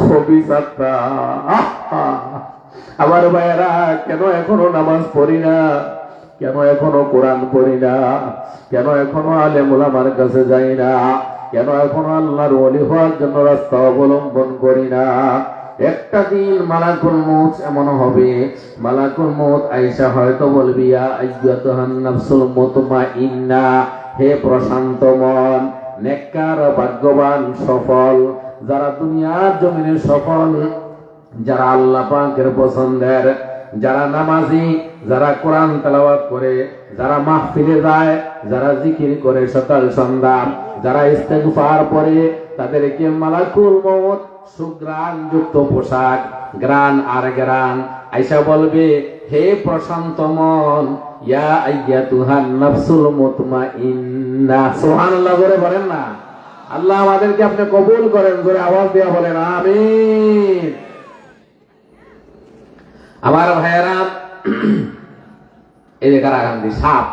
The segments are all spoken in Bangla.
খবিসাতটা। আমার ভাইয়েরা, কেন এখনো নামাজ পড়ি না? কেন এখনো কোরআন পড়ি না? কেন এখনো আলেম ওলামার কাছে যাই না? কেন এখনো আল্লাহর ওলি হওয়ার জন্য রাস্তা অবলম্বন করি না? একটা দিন মালাকুল মউত এমন হবে, মালাকুল মউত আয়েশা হয়তো বলবি, ইয়া আইয়াতুহান নাফসুল মুতমাইন্না, হে প্রশান্ত মন, নেককার, ভাগ্যবান, সফল, যারা দুনিয়ার জমিনে সফল, যারা আল্লাহ পাকের পছন্দের, যারা নামাজি, যারা কোরআন তেলাওয়াত করে, যারা মাহফিলে যায়, যারা জিকির করে সকাল সন্ধ্যা, যারা ইস্তেগফার পড়ে, তাদেরকে মালাকুল মউত সুগ্রাণ যুক্ত পোশাক, গ্রাণ আর গ্রাণ, আয়েশা বলবে, হে প্রশান্ত মন, ইয়া আইয়াতুহান নাফসুল মুতমাইন্না। সুবহানাল্লাহ করে বলেন না? আল্লাহ আমাদেরকে আপনি কবুল করেন, জোরে আওয়াজ দিয়া বলেন আমিন। আমার ভাইয়েরা, এই যে কারাগান্দি সাপ,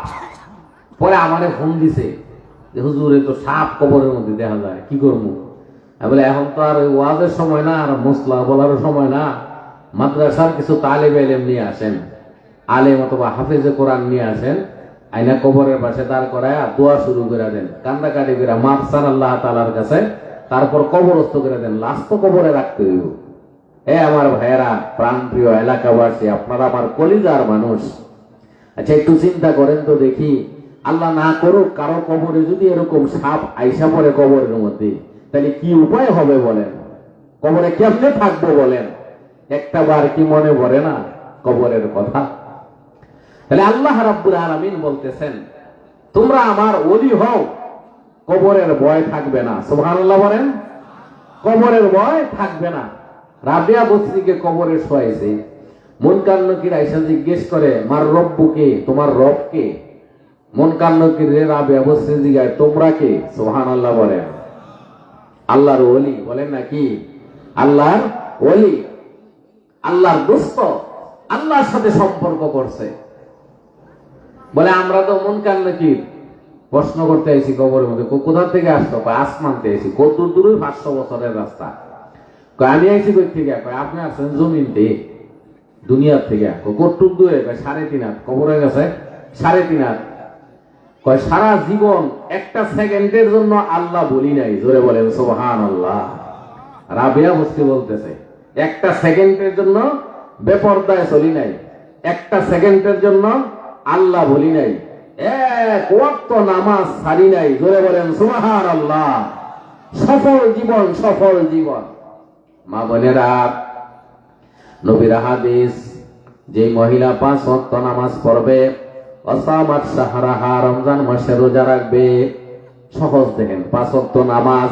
পরে আমারে ফোন দিছে যে হুজুর তো সাপ কবরের মধ্যে দেখা যায়, কি করবো? বলে এখন তো আর ওই ওয়াজের সময় না, আর মশলা বলার সময় না, মাদ্রাসার কিছু তালিবে ইলম নিয়ে আসেন, আলেম অথবা হাফেজে কোরআন নিয়ে আসেন, আইনা কবরের পাশে দাঁড় করায় দোয়া শুরু করে দেন, কান্দাকাটি করে মাফ চান আল্লাহ তাআলার কাছে, তারপর কবরস্থ করে দেন, লাশ তো কবরে রাখতে হইব। আমার ভাইয়েরা, প্রাণপ্রিয় এলাকাবাসী, আপনারা আমার কলিজার মানুষ, আচ্ছা একটু চিন্তা করেন তো দেখি, আল্লাহ না করুক কারো কবরে যদি এরকম সাপ আইসা পড়ে কবরের মধ্যে, তাহলে কি উপায় হবে বলেন? কবরে কেমনে থাকবো বলেন? একটা বার কি মনে পড়ে না কবরের কথা? তাহলে আল্লাহ রাব্বুল আলামিন বলতেছেন, তোমরা আমার ওলি হও, কবরের ভয় থাকবে না। সুবহানাল্লাহ বলেন। কবরের ভয় থাকবে না। রাবিয়া বসরিকে কবরে শোয়াইছে, মুনকার নকির আয়েশা জিজ্ঞেস করে, মার রব্বুকে, তোমার রব কে? মুনকার নকির রে রাবিয়া বসরি জিজ্ঞাসা, তোমরা কে? সুবহানাল্লাহ বলেন। আল্লাহর ওলি বলেন নাকি? আল্লাহর ওলি, আল্লাহর দোস্ত, আল্লাহর সাথে সম্পর্ক করছে। বলে আমরা তো মুনকার নকির প্রশ্ন করতে আইছি কবরের মধ্যে। কোথা থেকে আসতো? আসমান থেকে আইছি। কত দূরে? 500 বছরের রাস্তা। আমি আইছি কই থেকে? আপনি আসছেন জমিন থেকে, দুনিয়ার থেকে। কতটুক দূরে? 3.5 হাত। কবরে গেছে 3.5 হাত। সারা জীবন একটা সেকেন্ডের জন্য আল্লাহ বলি নাই, জোরে বলেন সুবহানাল্লাহ। রাবিয়া বসরি বলতেছে, একটা সেকেন্ডের জন্য বেপরদায় চলি নাই, একটা সেকেন্ডের জন্য আল্লাহ বলি নাই, এক ওয়াক্ত নামাজ ছাড়ি নাই, জোরে বলেন সুবহানাল্লাহ। সফল জীবন, সফল জীবন। মা বোনেরা, নবীর হাদিস, যে মহিলা 5 ওয়াক্ত নামাজ পড়বে, ওয়াসামাত শাহরাহা, রমজান মাসে রোজা রাখবে, সহজ দেখেন, 5 ওয়াক্ত নামাজ,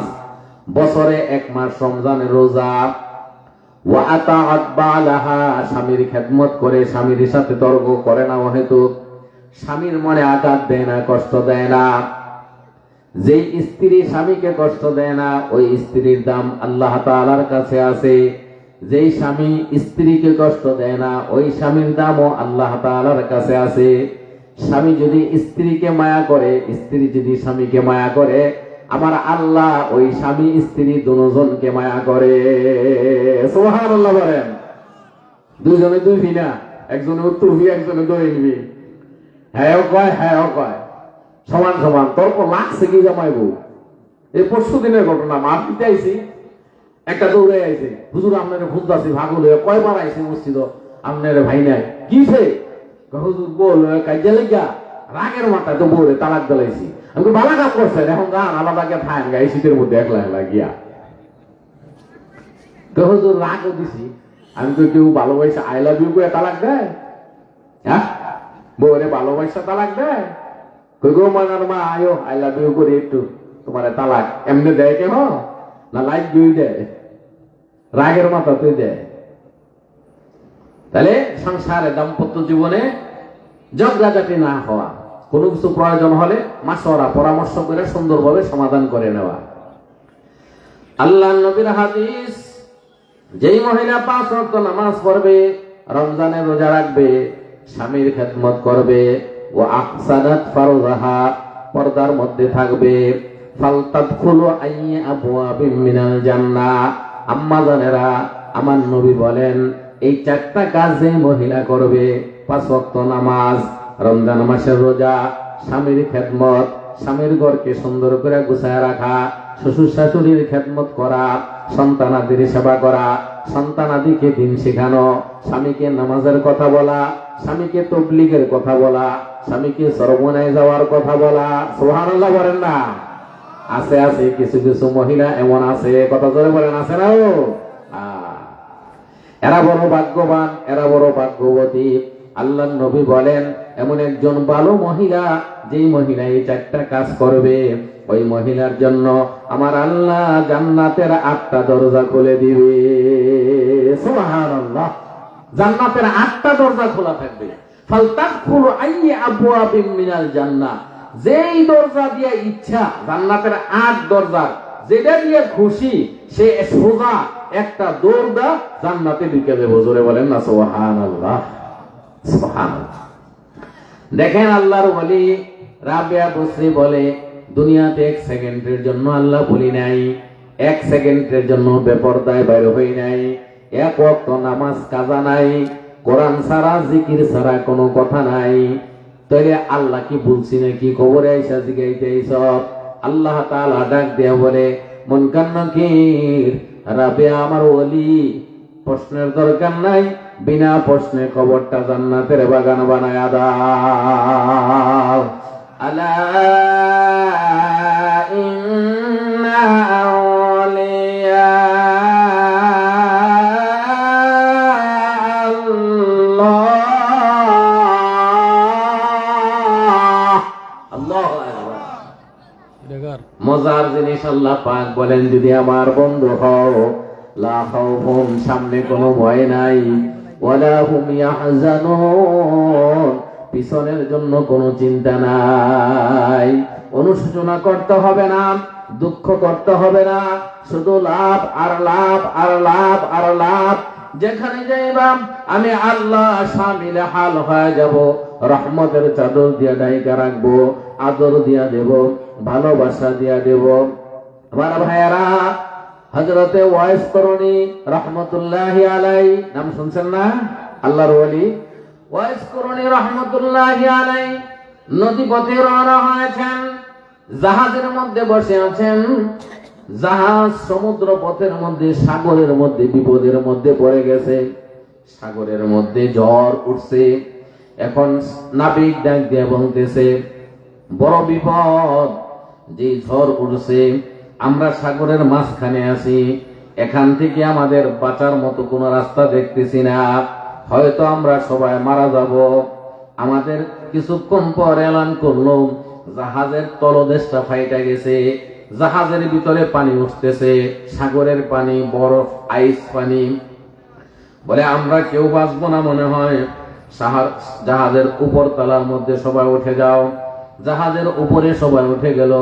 বছরে 1 মাস রমজানের রোজা, ওয়া আতাআত বালাহা, স্বামীর খেদমত করে, স্বামীর সাথে তর্ক করে না, হয়তো স্বামীর মনে আঘাত দেয় না, কষ্ট দেয় না। যেই স্ত্রী স্বামীকে কষ্ট দেয় না, ওই স্ত্রীর দাম আল্লাহ তাআলার কাছে আছে। যেই স্বামী স্ত্রীকে কষ্ট দেয় না, ওই স্বামীর দামও আল্লাহ তাআলার কাছে আছে। স্বামী যদি স্ত্রীকে মায়া করে, স্ত্রী যদি স্বামীকে মায়া করে, আমার আল্লাহ ওই স্বামী স্ত্রী দুজনকে মায়া করে। সুবহানাল্লাহ বলেন। দুজনে দুই ফিনা, একজনে উত্তর ফি, একজনে দক্ষিণ। হ্যাঁ কয়, হ্যাঁ কয়, সমান সমান। তর্ক লাগছে কি জামাইবু? এই 5 দিনের ঘটনা। মার দিতে আইছি, একটা দৌড়ে আইছে, হুজুর আপনারে খুঁজতাছি, ভাগল হয়ে কয়বার আইছে মসজিদ, আপনারে ভাই নাই কিছে? হুজুর বল কাজে লেগা রাগের মাথায় তো বউরে তালাক দিলাইছি। আমি ভালো কাজ করছেন, এখন গান আলাদা গিয়ে থাকেন গা, এই শীতের মধ্যে একলা একলা গিয়া। হুজুর রাগও দিছি, আমি তো কেউ ভালোবাসা আই লাভ ইউ করে তালাক দেয়? হ্যাঁ, বউরে ভালোবাসা তালাক দেয়? কই গো মানার মা, আয়ো আই লাভ ইউ করে একটু তোমার তালাক এমনি দেয় কেন? না লাইক দুই দেয়, রাগের মাথা তুই দেয়। তাহলে সংসারে, দাম্পত্য জীবনে ঝগড়াঝাটি না হওয়া, কোনো কিছু প্রয়োজন হলে মাশওয়ারা, পরামর্শ করে সুন্দরভাবে সমাধান করে নেওয়া। আল্লাহর নবীর হাদিস, যেই মহিলা 5 ওয়াক্ত নামাজ পড়বে, রমজানে রোজা রাখবে, স্বামীর খেদমত করবে, ও আহসানাত ফারজাহা, পর্দার মধ্যে থাকবে, ফালতাদখুলু আইয়া আবওয়াবিন মিনাল জান্নাহ, আম্মা জানেরা, আমার নবী বলেন এই 4টা কাজ যে মহিলা করবে, 5 ওয়াক্ত নামাজ, রমজান মাসের রোজা, স্বামীর খেদমত, স্বামীর ঘরকে সুন্দর করে গুছায় রাখা, শ্বশুর শাশুড়ির খেদমত করা, সন্তানাদির সেবা করা, সন্তানাদিকে দিন শেখানো, স্বামীকে নামাজের কথা বলা, স্বামীকে তবলিগের কথা বলা, স্বামীকে সরবনায় যাওয়ার কথা বলা। সুবহানাল্লাহ বলেন না? আছে আছে, কিছু কিছু মহিলা এমন আছে, কথা জোরে বলেন, আছে না? ও এরা বড় ভাগ্যবান, এরা বড় ভাগ্যবতী। আল্লাহর নবী বলেন এমন একজন ভালো মহিলা, যেই মহিলা এই 4টা কাজ করবে, ওই মহিলার জন্য আমার আল্লাহ জান্নাতের 8টা দরজা খুলে দিবে। সুবহানাল্লাহ। জান্নাতের 8টা দরজা খোলা থাকবে। ফালতাদখুলু আইয়্যা আবওয়াবিন মিনাল জান্নাহ, যেই দরজা দিয়ে ইচ্ছা, জান্নাতের 8 দরজা, যেটা দিয়ে খুশি সে সোজা একটা দৌড় দা জান্নাতে ঢুকে দেবো। জোরে বলেন না সুবহানাল্লাহ। সুবহানাল্লাহ। দেখেন আল্লাহর ওলি রাবিয়া বসরি বলে, দুনিয়াতে 1 সেকেন্ডের জন্য আল্লাহ বলি নাই, 1 সেকেন্ডের জন্য বেপরদায় বাইরে হই নাই, 1 ওয়াক্ত নামাজ কাজা নাই, কোরআন ছাড়া জিকির ছাড়া কোনো কথা নাই। তাইলে আল্লাহ কি বলছি নাকি? কবরে আইসা জিগাইতে এইসব? আল্লাহ তাআলা ডাক দেয়া বলে, মুনকার নাকির, রাবিয়া আমার ওলি, প্রশ্নের দরকার নাই, বিনা প্রশ্নে কবরটা জান্নাতের বাগান বানায়া দাও। আলা ইন্না আউলিয়া মজার জিনিস, আল্লাহ পাক বলেন যদি আমার বন্ধু হও, লা খাউফুন, সামনে কোনো ভয় নাই, ওয়ালা হুম ইয়াহজানুন, পিছনের জন্য কোনো চিন্তা নাই, অনুশোচনা করতে হবে না, দুঃখ করতে হবে না, শুধু লাভ আর লাভ আর লাভ আর লাভ। যেখানে যাইবা আমি আল্লাহ শামিল হাল হয়ে যাব, রহমতের চাদর দিয়া ঢাইকা রাখবো, আদর দিয়া দেব, ভালোবাসা দিয়া দেব। আমার ভাইয়েরা, হযরতে ওয়াইস করণী রহমতুল্লাহি আলাই, নাম শুনছেন না? আল্লাহর ওলি ওয়াইস করণী রহমতুল্লাহি আলাই নদী পথে রওনা হয়েছেন, জাহাজের মধ্যে বসে আছেন। জাহাজ সমুদ্র পথের মধ্যে, সাগরের মধ্যে বিপদের মধ্যে পড়ে গেছে, সাগরের মধ্যে ঝড় উঠছে। এখন নাবিক ডাক দিয়ে বলতেছে, বড় বিপদ, যে ঝড় উঠছে, আমরা সাগরের মাঝখানে আছি, এখান থেকে আমাদের বাঁচার মতো কোনো রাস্তা দেখতেছি না, হয়তো আমরা সবাই মারা যাব। আমাদের কিছুক্ষণ পর এলান করলো জাহাজের তলদেশটা ফাইটা গেছে, জাহাজের ভিতরে পানি উঠতেছে, সাগরের পানি, বরফ, আইস পানি। বলে আমরা কেউ বাঁচবো না মনে হয়, জাহাজের উপর তলার মধ্যে সবাই উঠে যাও। জাহাজের উপরে সবাই উঠে গেল,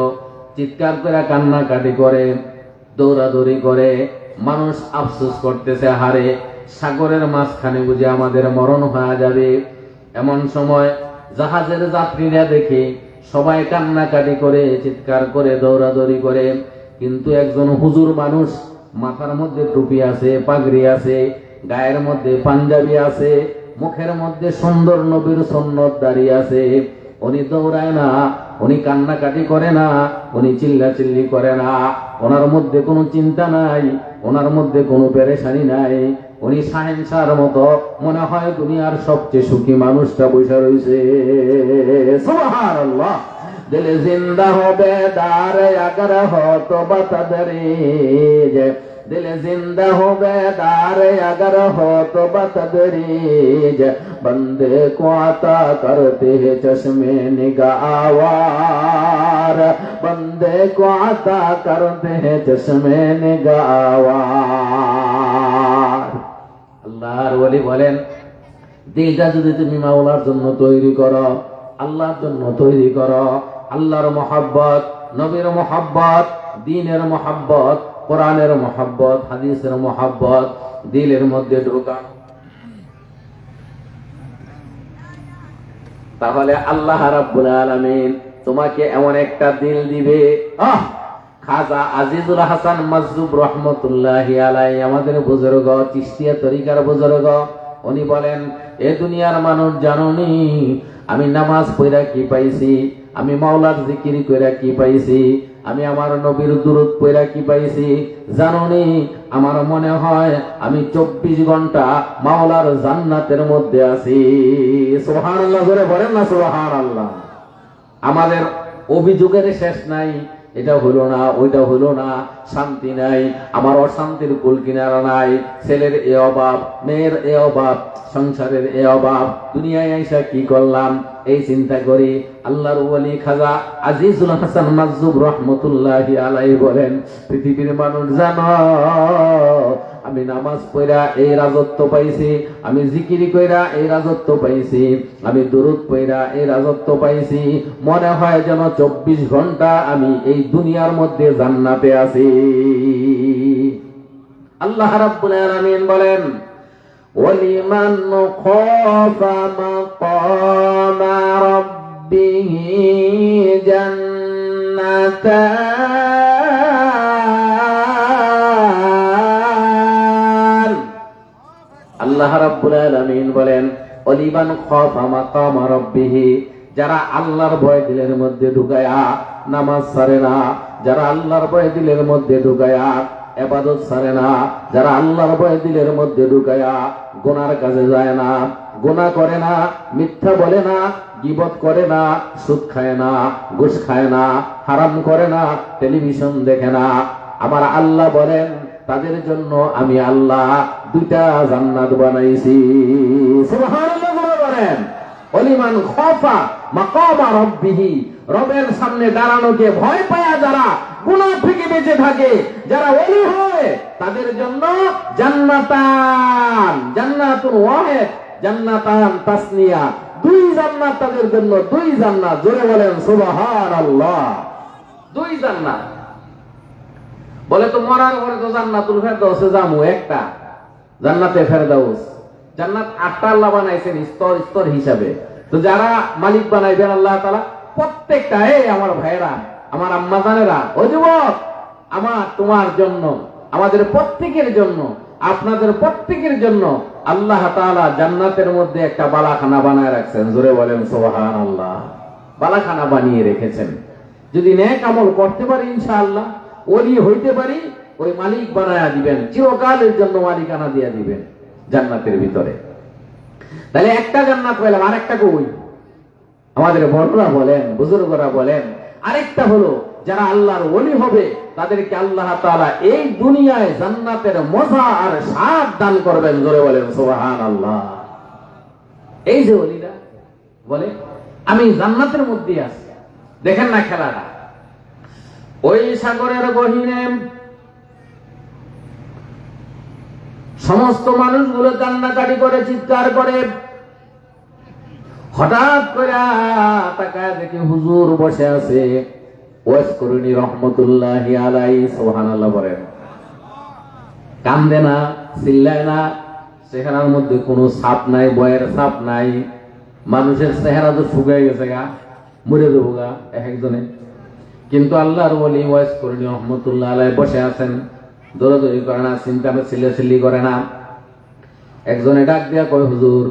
চিৎকার করে কান্নাকাটি করে, দৌড়াদৌড়ি করে, মানুষ আফসোস করতেছে, হারে সাগরের মাঝখানে বুঝে আমাদের মরণ হয়ে যাবে। এমন সময় জাহাজের যাত্রীরা দেখে সবাই কান্নাকাটি করে, চিৎকার করে, দৌড়াদৌড়ি করে, কিন্তু একজন হুজুর মানুষ, মাথার মধ্যে টুপি আছে, পাগড়ি আছে, গায়ের মধ্যে পাঞ্জাবি আছে, মুখের মধ্যে সুন্দর নবীর সুন্নত দাঁড়িয়ে আছে, উনি দৌড়ায় না, উনি কান্নাকাটি করে না, উনি চিল্লাচিল্লি করে না, ওনার মধ্যে কোনো চিন্তা নাই, ওনার মধ্যে কোনো পেরেশানি নাই, উনি শাহেনশাহর মতো মনে হয় দুনিয়ার সবচেয়ে সুখী মানুষটা বসে রয়েছে। সুবহানাল্লাহ। দিল জিন্দা হবে দারে আগার হো তো বাতা দরিজ, दिल जिंदा हो बेदार अगर हो तो बतदरीज, बंदे को आता करते हैं चश्मे निगाहवार, बंदे को आता करते हैं चश्मे निगाहवार। আল্লাহর ওলি বলেন, দিলটা যদি তুমি মাওলার জন্য তৈরি করো, আল্লাহর জন্য তৈরি করো, আল্লাহর মহব্বত, নবীর মহব্বত, দ্বীনের মহব্বত, কোরআনের মহব্বত, হাদিসের মহব্বত দিলের মধ্যে ঢোকানো, তাহলে আল্লাহ রাব্বুল আলামিন তোমাকে এমন একটা দিল দিবে, খাজা আজিজুল হাসান মাজজুব রহমতুল্লাহি আলাইহি আমাদের বুজুর্গ, চিশতিয়া তরিকার বুজুর্গ, উনি বলেন, এ দুনিয়ার মানুষ জানোনি আমি নামাজ পড়া কি পাইছি, আমি মাওলার জিকির কইরা কি পাইছি, আমি আমার নবীর দুরূদ পড়া কি পাইছি জানোনি? আমার মনে হয় আমি 24 ঘন্টা মাওলার জান্নাতের মধ্যে আছি। সুবহানাল্লাহ জোরে বলেন না সুবহানাল্লাহ। আমাদের অভিযোগের শেষ নাই, এটা হলো না, ওইটা হলো না, শান্তি নাই, আমার অশান্তির কুল কিনারা নাই, ছেলের এ অভাব, মেয়ের এ অভাব, সংসারের এ অভাব, দুনিয়ায় আইসা কি করলাম এই চিন্তা করি। আল্লাহর ওলি খাজা আজিজুল হাসান মাজজুব রহমতুল্লাহি আলাইহি বলেন, পৃথিবীর মানুষ জানো আমি নামাজ পড়া এই রাজত্ব পাইছি, আমি জিকির কইরা এই রাজত্ব পাইছি, আমি দুরূদ পড়া এই রাজত্ব পাইছি, মনে হয় যেন 24 ঘন্টা আমি এই দুনিয়ার মধ্যে জান্নাতে আছি। আল্লাহ রাব্বুল আলামিন বলেন, ওয়ালিমান খাফা মাকামা রাব্বিহি জান্নাতান। আল্লাহ রাব্বুল আলামিন বলেন, ওয়ালিমান খাফা মাকামা রাব্বিহি, যারা আল্লাহর ভয় দিলের মধ্যে ঢুকায়া নামাজ ছাড়ে না, যারা আল্লাহর ভয় দিলের মধ্যে ঢুকায়া ইবাদত ছাড়ে না, যারা আল্লাহর ভয় দিলের মধ্যে ঢুকায়া গুনার কাজে যায় না, গুনাহ করে না, মিথ্যা বলে না, গীবত করে না, সুদ খায় না, ঘুষ খায় না, হারাম করে না, টেলিভিশন দেখে না, আমার আল্লাহ বলেন তাদের জন্য আমি আল্লাহ 2টা জান্নাত বানাইছি। সুবহানাল্লাহ বলেন, ওলিমান খাফা মাকামা রাব্বিহি, রবের সামনে দাঁড়ানোকে ভয় পায়া যারা গুনাহ থেকে বেঁচে থাকে, যারা ওলি হয় তাদের জন্য জান্নাতান, জান্নাতুন ওয়াহিদ, জান্নাতান তাসনিয়া, 2 জান্নাত তাদের জন্য, 2 জান্নাত। জোরে বলেন সুবহানাল্লাহ। 2 জান্নাত। বলে তো মরার পরে তো জান্নাতুল ফেরদাউসে যামু, একটা জান্নাতে ফেরদাউস। জান্নাত 8টা আল্লাহ বানাইছেন স্তর স্তর হিসাবে। তো যারা মালিক বানাইবেন আল্লাহ তাআলা প্রত্যেকটা, এই আমার ভাইরা, আমার আম্মা জানেরা, ও যুবক, আমার তোমার জন্য, আমাদের প্রত্যেকের জন্য, আপনাদের প্রত্যেকের জন্য আল্লাহ তাআলা জান্নাতের মধ্যে একটা বালাখানা বানায় রাখছেন। জোরে বলেন সুবহানাল্লাহ। বালাখানা বানিয়ে রেখেছেন। যদি নেক আমল করতে পারি ইনশাআল্লাহ, ওলি হইতে পারি, ওই মালিক বানায়া দিবেন, চিরকালের জন্য মালিকানা দিয়ে দিবেন জান্নাতের ভিতরে। তাহলে একটা জান্নাত পেলাম, আরেকটা কই? আমাদের বড়রা বলেন, বুজুর্গরা বলেন, আরেকটা হলো যারা আল্লাহর ওলি হবে তাদেরকে আল্লাহ তাআলা এই দুনিয়ায় জান্নাতের মজা আর স্বাদ দান করবেন। জোরে বলেন সুবহানাল্লাহ। এই যে ওলিরা বলে আমি জান্নাতের মধ্যে আছি, দেখেন না খেলাটা, ওই সাগরের গহীনে সমস্ত মানুষগুলো কান্নাকাটি করে, চিৎকার করে। হঠাৎ করে তাকায় দেখে হুজুর বসে আছে, ওয়াজ করুনি রহমতুল্লাহি আলাইহি। সুবহানাল্লাহ বলেন। কান্দে না, চিল্লায় না, চেহারার মধ্যে কোনো ছাপ নাই, বয়ের ছাপ নাই। মানুষের চেহারা তো শুকিয়ে গেছে গা, মরে দেবো গা এক একজনে। কিন্তু আল্লাহর ওলি ওয়াজ করুনি রহমতুল্লাহ আলাইহি বসে আছেন, দৌড়াদৌড়ি করে না, চিন্তা চিল্লাচিল্লি করে না। একজনে ডাক দিয়া কয়, হুজুর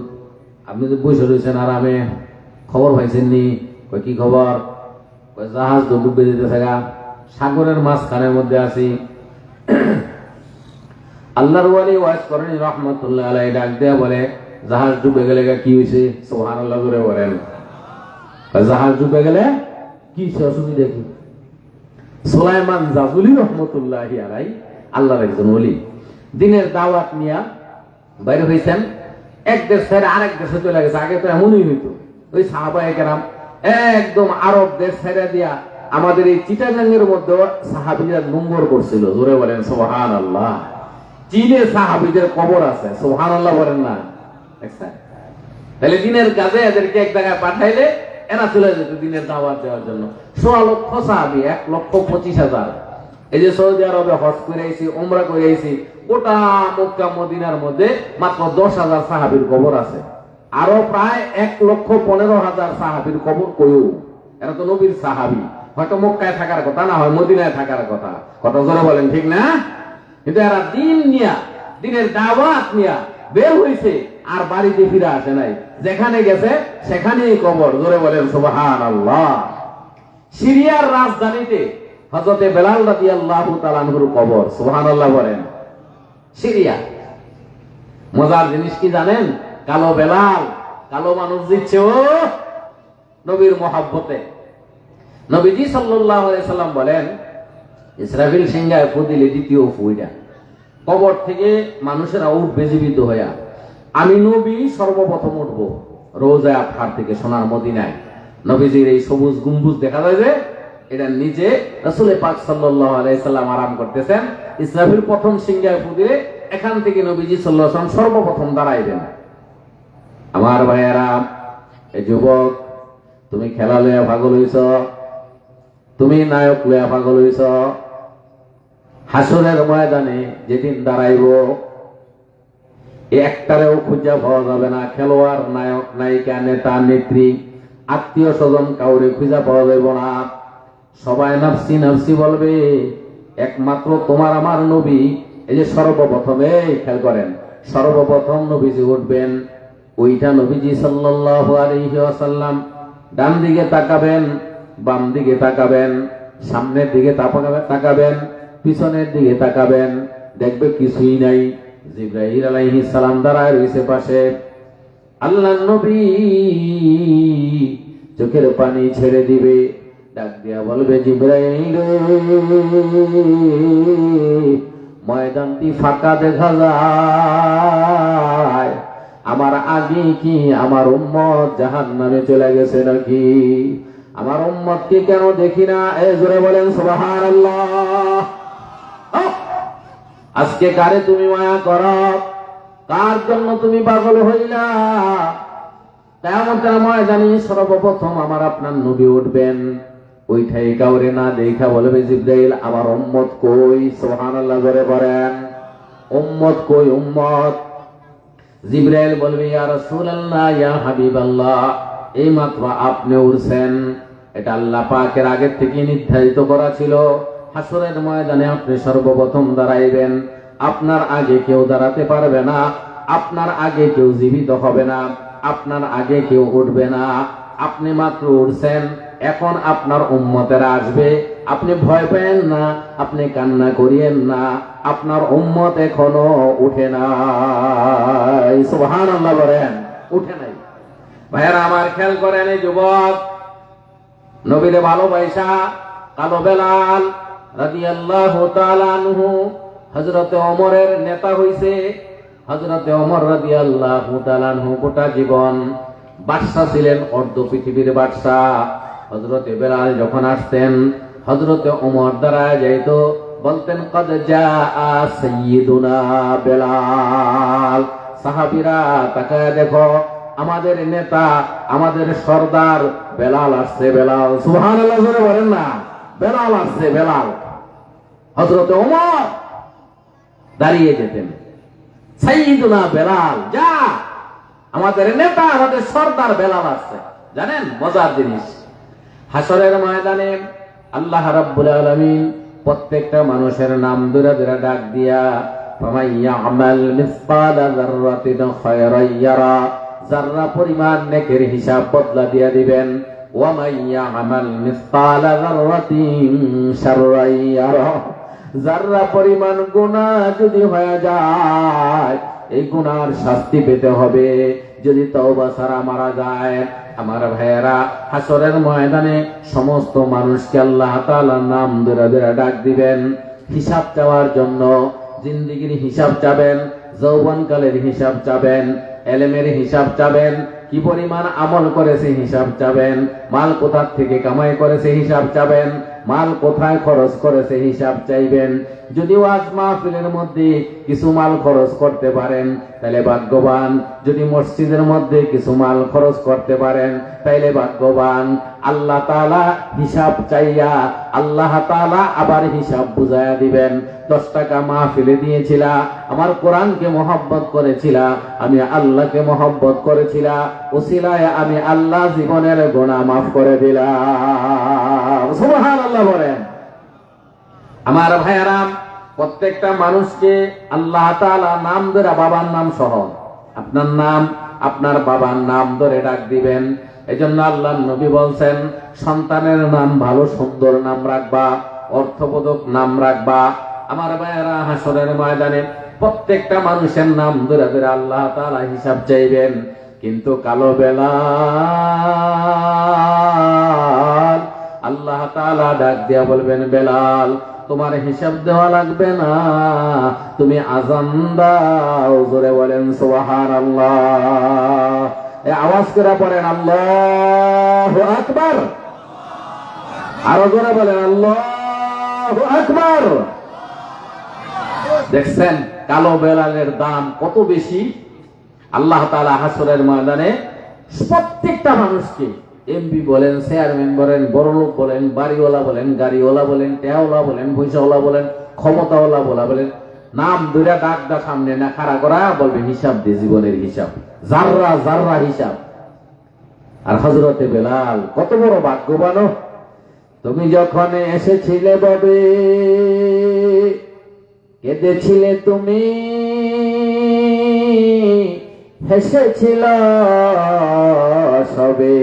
আপনি তো বসে রয়েছেন আরামে, খবর পাইছেন নি? কয় কি খবর? কয় জাহাজ তো ডুবে যেতেছে গা, সাগরের মাঝখানের মধ্যে আছি। আল্লাহর ওয়ালি ওয়াজ করেন রহমতুল্লাহ আলাইহি ডাক দিয়া বলে, জাহাজ ডুবে গেলে কি হয়েছে? সুবহানাল্লাহ করে বলেন। জাহাজ ডুবে গেলে কি অসুবিধা কি? সুলাইমান জাজুলি রহমতুল্লাহি আলাইহি আল্লাহর একজন ওলি, দিনের দাওয়াত নিয়া বাইরে হয়েছেন, এক দেশ ছেড়ে আরেক দেশে চলে গেছে। আগে তো এমনই হইতো, ওই সাহাবায়ে কেরাম একদম আরব দেশ ছেড়ে দিয়া আমাদের এই চিটাগাঙ্গের মধ্যে সাহাবীরা নোংর করছিল। জোরে বলেন সুবহানাল্লাহ। চীনে সাহাবীদের কবর আছে, সুবহানাল্লাহ বলেন না। তাহলে দিনের কাজে এদেরকে এক জায়গায় পাঠাইলে এরা চলে যেত দিনের দাওয়াত দেওয়ার জন্য। 1.5 লক্ষ সাহাবী, 1,25,000। এই যে সৌদি আরবে হজ করে আইছি, উমরা করে আইছি, গোটা মক্কা মদিনার মধ্যে মাত্র 10,000 সাহাবীর কবর আছে। আরো প্রায় 1,15,000 সাহাবীর কবর কইও, এরা তো নবীর সাহাবী। হয়তো মক্কায় থাকার কথা, না হয় মদিনায় থাকার কথা। কথা জোরে বলেন, ঠিক না? কিন্তু এরা দিন নিয়া, দিনের দাওয়াত নিয়া বের হইছে, আর বাড়িতে ফিরে আসে নাই। যেখানে গেছে সেখানেই কবর। জোরে বলেন সুবহানাল্লাহ। সিরিয়ার রাজধানীতে হযরতে বেলাল রাদিয়াল্লাহু তাআলা আনহুর কবর। সুবহানাল্লাহ বলেন। সিরিয়া। মজার জিনিস কি জানেন? কালো বেলাল, কালো মানুষ দিচ্ছে ও নবীর মহব্বতে। নবীজি সাল্লাল্লাহু আলাইহি সাল্লাম বলেন, ইসরাফিল সিংহায় ফু দিলে দ্বিতীয় ফুইটা কবর থেকে মানুষেরা উঠবে জীবিত হইয়া। আমি নবী সর্বপ্রথম উঠব রোজা আতহার থেকে, সোনার মদিনায়। নবীজির এই সবুজ গম্বুজ দেখা যায় যে, এটা নিচে রাসূল পাক সাল্লাল্লাহু আলাইহি সাল্লাম আরাম করতেছেন। ইসরাফিল প্রথম সিংহায় ফু দিলে এখান থেকে নবীজি সাল্লাল্লাহু আলাইহি সাল্লাম সর্বপ্রথম দাঁড়াইবেন। আমার ভাইয়েরা, এই যুবক, তুমি খেলা লইয়া পাগল হইছ, তুমি নায়ক লইয়া পাগল হইছ। হাসরের ময়দানে যেদিন দাঁড়াইব, একটারেও খুঁজা পাওয়া যাবে না। খেলোয়াড়, নায়ক, নায়িকা, নেতা, নেত্রী, আত্মীয় স্বজন কাউরে খুঁজা পাওয়া যাইব না। সবাই নাফসি নাফসি বলবে, একমাত্র তোমার আমার নবী। এই যে সর্বপ্রথমে খেয়াল করেন, সর্বপ্রথম নবীজি উঠবেন, ওইটা নবীজি সাল্লাল্লাহু আলাইহি ওয়াসাল্লাম। ডান দিকে তাকাবেন, বাম দিকে তাকাবেন, সামনের দিকে তাকাবেন, পিছনের দিকে তাকাবেন, দেখবে কিছুই নাই। জিবরাইল আলাইহিস সালাম দাঁড়ায় রয়েছে পাশে। আল্লাহর নবী চোখের পানি ছেড়ে দিবে, ডাক দিয়া বলবে, জিবরাইল, ময়দানটি ফাঁকা দেখা যায়, আমার আগে কি আমার উম্মত জাহান্নামে চলে গেছে নাকি? আমার উম্মতকে কেন দেখি না? এ জোরে বলেন সুবহানাল্লাহ। আজকে কারে তুমি মায়া করো? কার জন্য তুমি পাগল হইলা? কিয়ামতের ময়দানে সর্বপ্রথম আমার আপনার নবী উঠবেন। ওইটাই কাউরে না দেখা বলবে, জিবরাইল, আমার উম্মত কই? সুবহানাল্লাহ জোরে বলেন, উম্মত কই, উম্মত? জিবরাইল বলবে, ইয়া রাসূলুল্লাহ, ইয়া হাবিবাল্লাহ, এই মাত্র আপনি উঠছেন। এটা আল্লাহ পাকের আগে থেকে নির্ধারিত করা ছিল। হাসরের ময়দানে আপনি সর্বপ্রথম দাঁড়াইবেন। আপনার আগে কেউ দাঁড়াতে পারবে না, আপনার আগে কেউ জীবিত হবে না, আপনার আগে কেউ উঠবে না। আপনি মাত্র উঠছেন, এখন আপনার উম্মতেরা আসবে। আপনি ভয় পেয়েন না, আপনি কান্না করিয়েন না, আপনার উম্মত এখনো উঠে নাই। সুবহানাল্লাহ বলেন, উঠে নাই। ভাইয়েরা আমার, খেয়াল করেন, এই যুবক নবীরে ভালোবাসা কালো বেলাল রাদিয়াল্লাহু তাআলা আনহু হযরতে ওমরের নেতা হইছে। হযরতে ওমর রাদিয়াল্লাহু তাআলা আনহু গোটা জীবন বাদশা ছিলেন, অর্ধ পৃথিবীর বাদশা। হযরতে বেলাল যখন আসতেন, হযরতে ওমর দাঁড়ায় যাইত, বলতেন, কদ জাআ সাইয়্যিদুনা বেলাল। সাহাবীরা তাকায় দেখো, আমাদের নেতা, আমাদের সর্দার বেলাল আসছে। বেলাল, সুবহানাল্লাহ জোরে বলেন না, বেলাল আসছে, বেলাল। হযরতে ওমর দাঁড়িয়ে যেতেন, সাইয়্যিদুনা বেলাল, যা, আমাদের নেতা, আমাদের সর্দার বেলাল আসছে। জানেন মজার জিনিস, হাসরের ময়দানে আল্লাহ রাব্বুল আলামিন প্রত্যেকটা মানুষের নাম ধরে ধরে ডাক দিয়া, ফামান ইয়ামাল মিসকালা যাররাতিন খায়রান ইয়ারা, যাররা পরিমাণ নেকের হিসাব বদলা দিয়া দিবেন। ওয়া মান ইয়ামাল মিসকালা যাররাতিন শাররান ইয়ারা, যাররা পরিমাণ গুনাহ যদি হয়ে যায়, এই গুনার শাস্তি পেতে হবে যদি তওবা ছাড়া মারা যায়। আমার ভাইয়েরা, হাসরের ময়দানে সমস্ত মানুষকে আল্লাহ তাআলা নাম ধরে ধরে ডাক দিবেন, হিসাব চাওয়ার জন্য। জিন্দেগির হিসাব চাবেন, যৌবনকালের হিসাব চাবেন, এলেমের হিসাব চাবেন, কি পরিমাণ আমল করেছে হিসাব চাবেন, মাল কোথা থেকে কামাই করেছে হিসাব চাবেন, মাল কোথায় খরচ করেছে হিসাব চাইবেন। যদি ওয়াজ মাহফিলের মধ্যে কিছু মাল খরচ করতে পারেন তাহলে ভাগ্যবান, যদি মসজিদের মধ্যে কিছু মাল খরচ করতে পারেন তাইলে ভাগ্যবান। আল্লাহ তাআলা হিসাব চাইয়া আল্লাহ তাআলা আবার হিসাব বুঝাইয়া দিবেন। 10 টাকা মাহফিলে দিয়েছিলা, আমার কোরআনকে মহব্বত করেছিলা, আমি আল্লাহকে মহব্বত করেছিলা, ওসিলায় আমি আল্লাহ জীবনের গুনাহ মাফ করে দিলাম। সুবহানাল্লাহ বলেন। আমার ভাইয়ারাম, প্রত্যেকটা মানুষকে আল্লাহ তাআলা নাম ধরে, বাবার নাম সহ আপনার নাম, আপনার বাবার নাম ধরে ডাক দিবেন। এজন্য আল্লাহর নবী বলছেন, সন্তানের নাম ভালো সুন্দর নাম রাখবা, অর্থবোধক নাম রাখবা। আমার ভাইয়ারা, হাসরের ময়দানে প্রত্যেকটা মানুষের নাম ধরে ধরে আল্লাহ তাআলা হিসাব চাইবেন। কিন্তু কালো বেলাল, আল্লাহ তাআলা ডাক দিয়া বলবেন, বেলাল তোমার হিসাব দেওয়া লাগবে না, তুমি আযান দাও। জোরে বলেন সুবহানাল্লাহ। এই আওয়াজ করে পড়েন আল্লাহু আকবার। আরো জোরে বলেন আল্লাহু আকবার। দেখছেন কালো বেলালের দাম কত বেশি। আল্লাহ তাআলা হাসরের ময়দানে প্রত্যেকটা মানুষকে, এমপি বলেন, চেয়ারম্যান বলেন, বড়লোক বলেন, বাড়িওয়ালা বলেন, গাড়িওয়ালা বলেন, টেয়াওয়ালা বলেন, পয়সাওয়ালা বলেন, ক্ষমতাওয়ালা বলেন, নাম ধরে ডাকটা সামনে না খাড়া করা বলবে, হিসাব দে, জীবনের হিসাব, জাররা জাররা হিসাব। আর হযরতে বেলাল কত বড় ভাগ্যবান। তুমি যখন এসেছিলে ববে, কেঁদেছিলে তুমি, হেসেছিল সবে,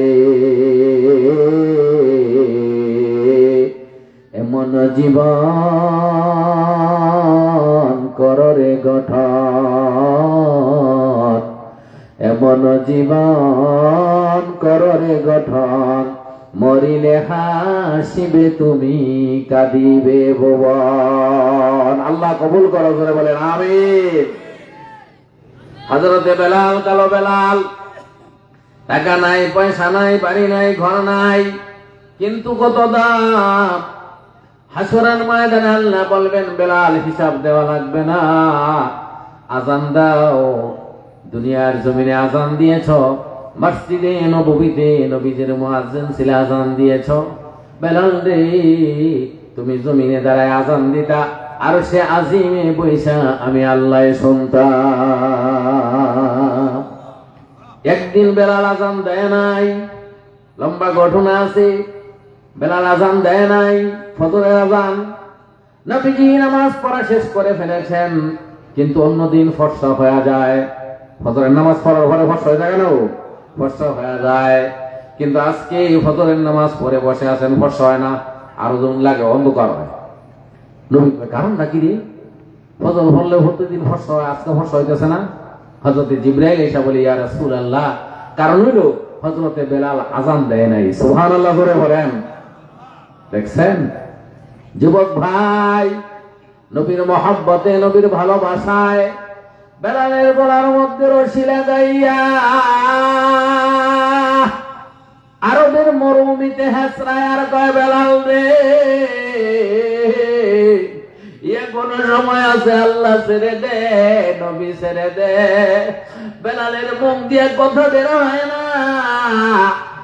এমন জীবন কররে গঠন, এমন জীবন কররে গঠন, মরিলে হাসিবে তুমি, কাঁদিবে ভুবন। আল্লাহ কবুল করো, করে বলেন আমিন। হযরতে বেলাল, কালো বেলাল, টাকা নাই, পয়সা নাই, বাড়ি নাই, ঘর নাই, কিন্তু কত দাম। হাসরের ময়দানে আল্লাহ বলবেন, বেলাল হিসাব দেওয়া লাগবে না, আযান দাও। দুনিয়ার জমিনে আযান দিয়েছ, মসজিদে নববীতে নবীজির মুয়াজ্জিন ছিল, আযান দিয়েছ। বেলাল রে, তুমি জমিনে দাঁড়ায় আযান দিতা, আর সে আজিমে বৈশা আমি আল্লাহ শুনতাম। একদিন বেলাল আযান দেয় নাই, লম্বা ঘটনা আছে। বেলাল আযান দেয় নাই, ফজরের আযান, নবীজি নামাজ পড়া শেষ করে ফেলেছেন, কিন্তু অন্যদিন ফর্সা হয়ে যায়। ফজরের নামাজ পড়ার পরে ফর্সা হয়ে যায় কেন? ফর্সা হয়ে যায়। কিন্তু আজকে ফজরের নামাজ পড়ে বসে আছেন, ফর্সা হয় না, আরো জন লাগে, অন্ধকার হয়। নবী কারণটা কি রে? ফজর পড়লে প্রতিদিন ফর্সা হয়, আজকে ফর্সা হইতেছে না? হযরতে জিবরাইল এসে বলে, ইয়া রাসূলুল্লাহ, কারণ হইল হযরতে বেলাল আযান দেয় নাই। সুবহানাল্লাহ করে বলেন। দেখছেন যুবক ভাই, নবীর মহব্বতে, নবীর ভালোবাসায় বেলালের গলার মধ্যে রশি লাগাইয়া আরবের মরুভূমিতে হেসরায় আর কয়, বেলাল রে, কোন সময় আছে, আল্লাহ ছেড়ে দে, নবী ছেড়ে দে। বেলালের মুখ দিয়ে কথা বের হয় না।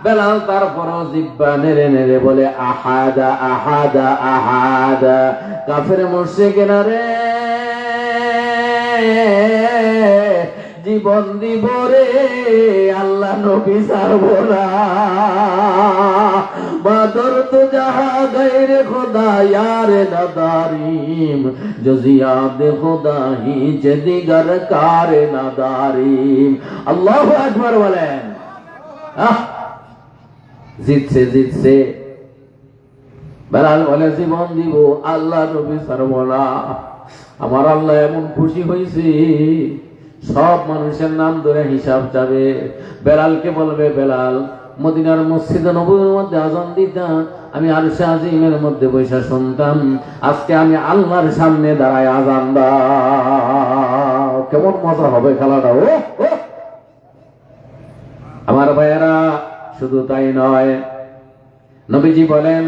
বেলাল তারপরও জিহ্বা নেড়ে নেড়ে বলে, আহাদা আহাদা আহাদা। কাফের মুশরিকেরা রে, জীবন দিব রে, আল্লাহ নবী ছাড়ব না। বাদর তো যাহা গায়রে খোদা ইয়ারে নাদারিম, জজিয়াদ খোদা হি যে দিগার কারে নাদারিম। আল্লাহু আকবার বলেন। জিতছে জিতছে। বেলাল বলে, জীবন দিব, আল্লাহ নবী ছাড়ব না। আমার আল্লাহ এমন খুশি হয়েছে, সব মানুষের নাম ধরে হিসাব যাবে। বেলালকে বলবে, বেলাল মদিনার মসজিদে নববীর মধ্যে আযান দিতা, আমি আরশে আজিমের মধ্যে বসে শুনতাম, আজকে আমি আল্লাহর সামনে দাঁড়ায় আযান দাও। কেমন মজা হবে খেলাটা। ও আমার ভাইয়েরা, শুধু তাই নয়, নবীজি বলেন,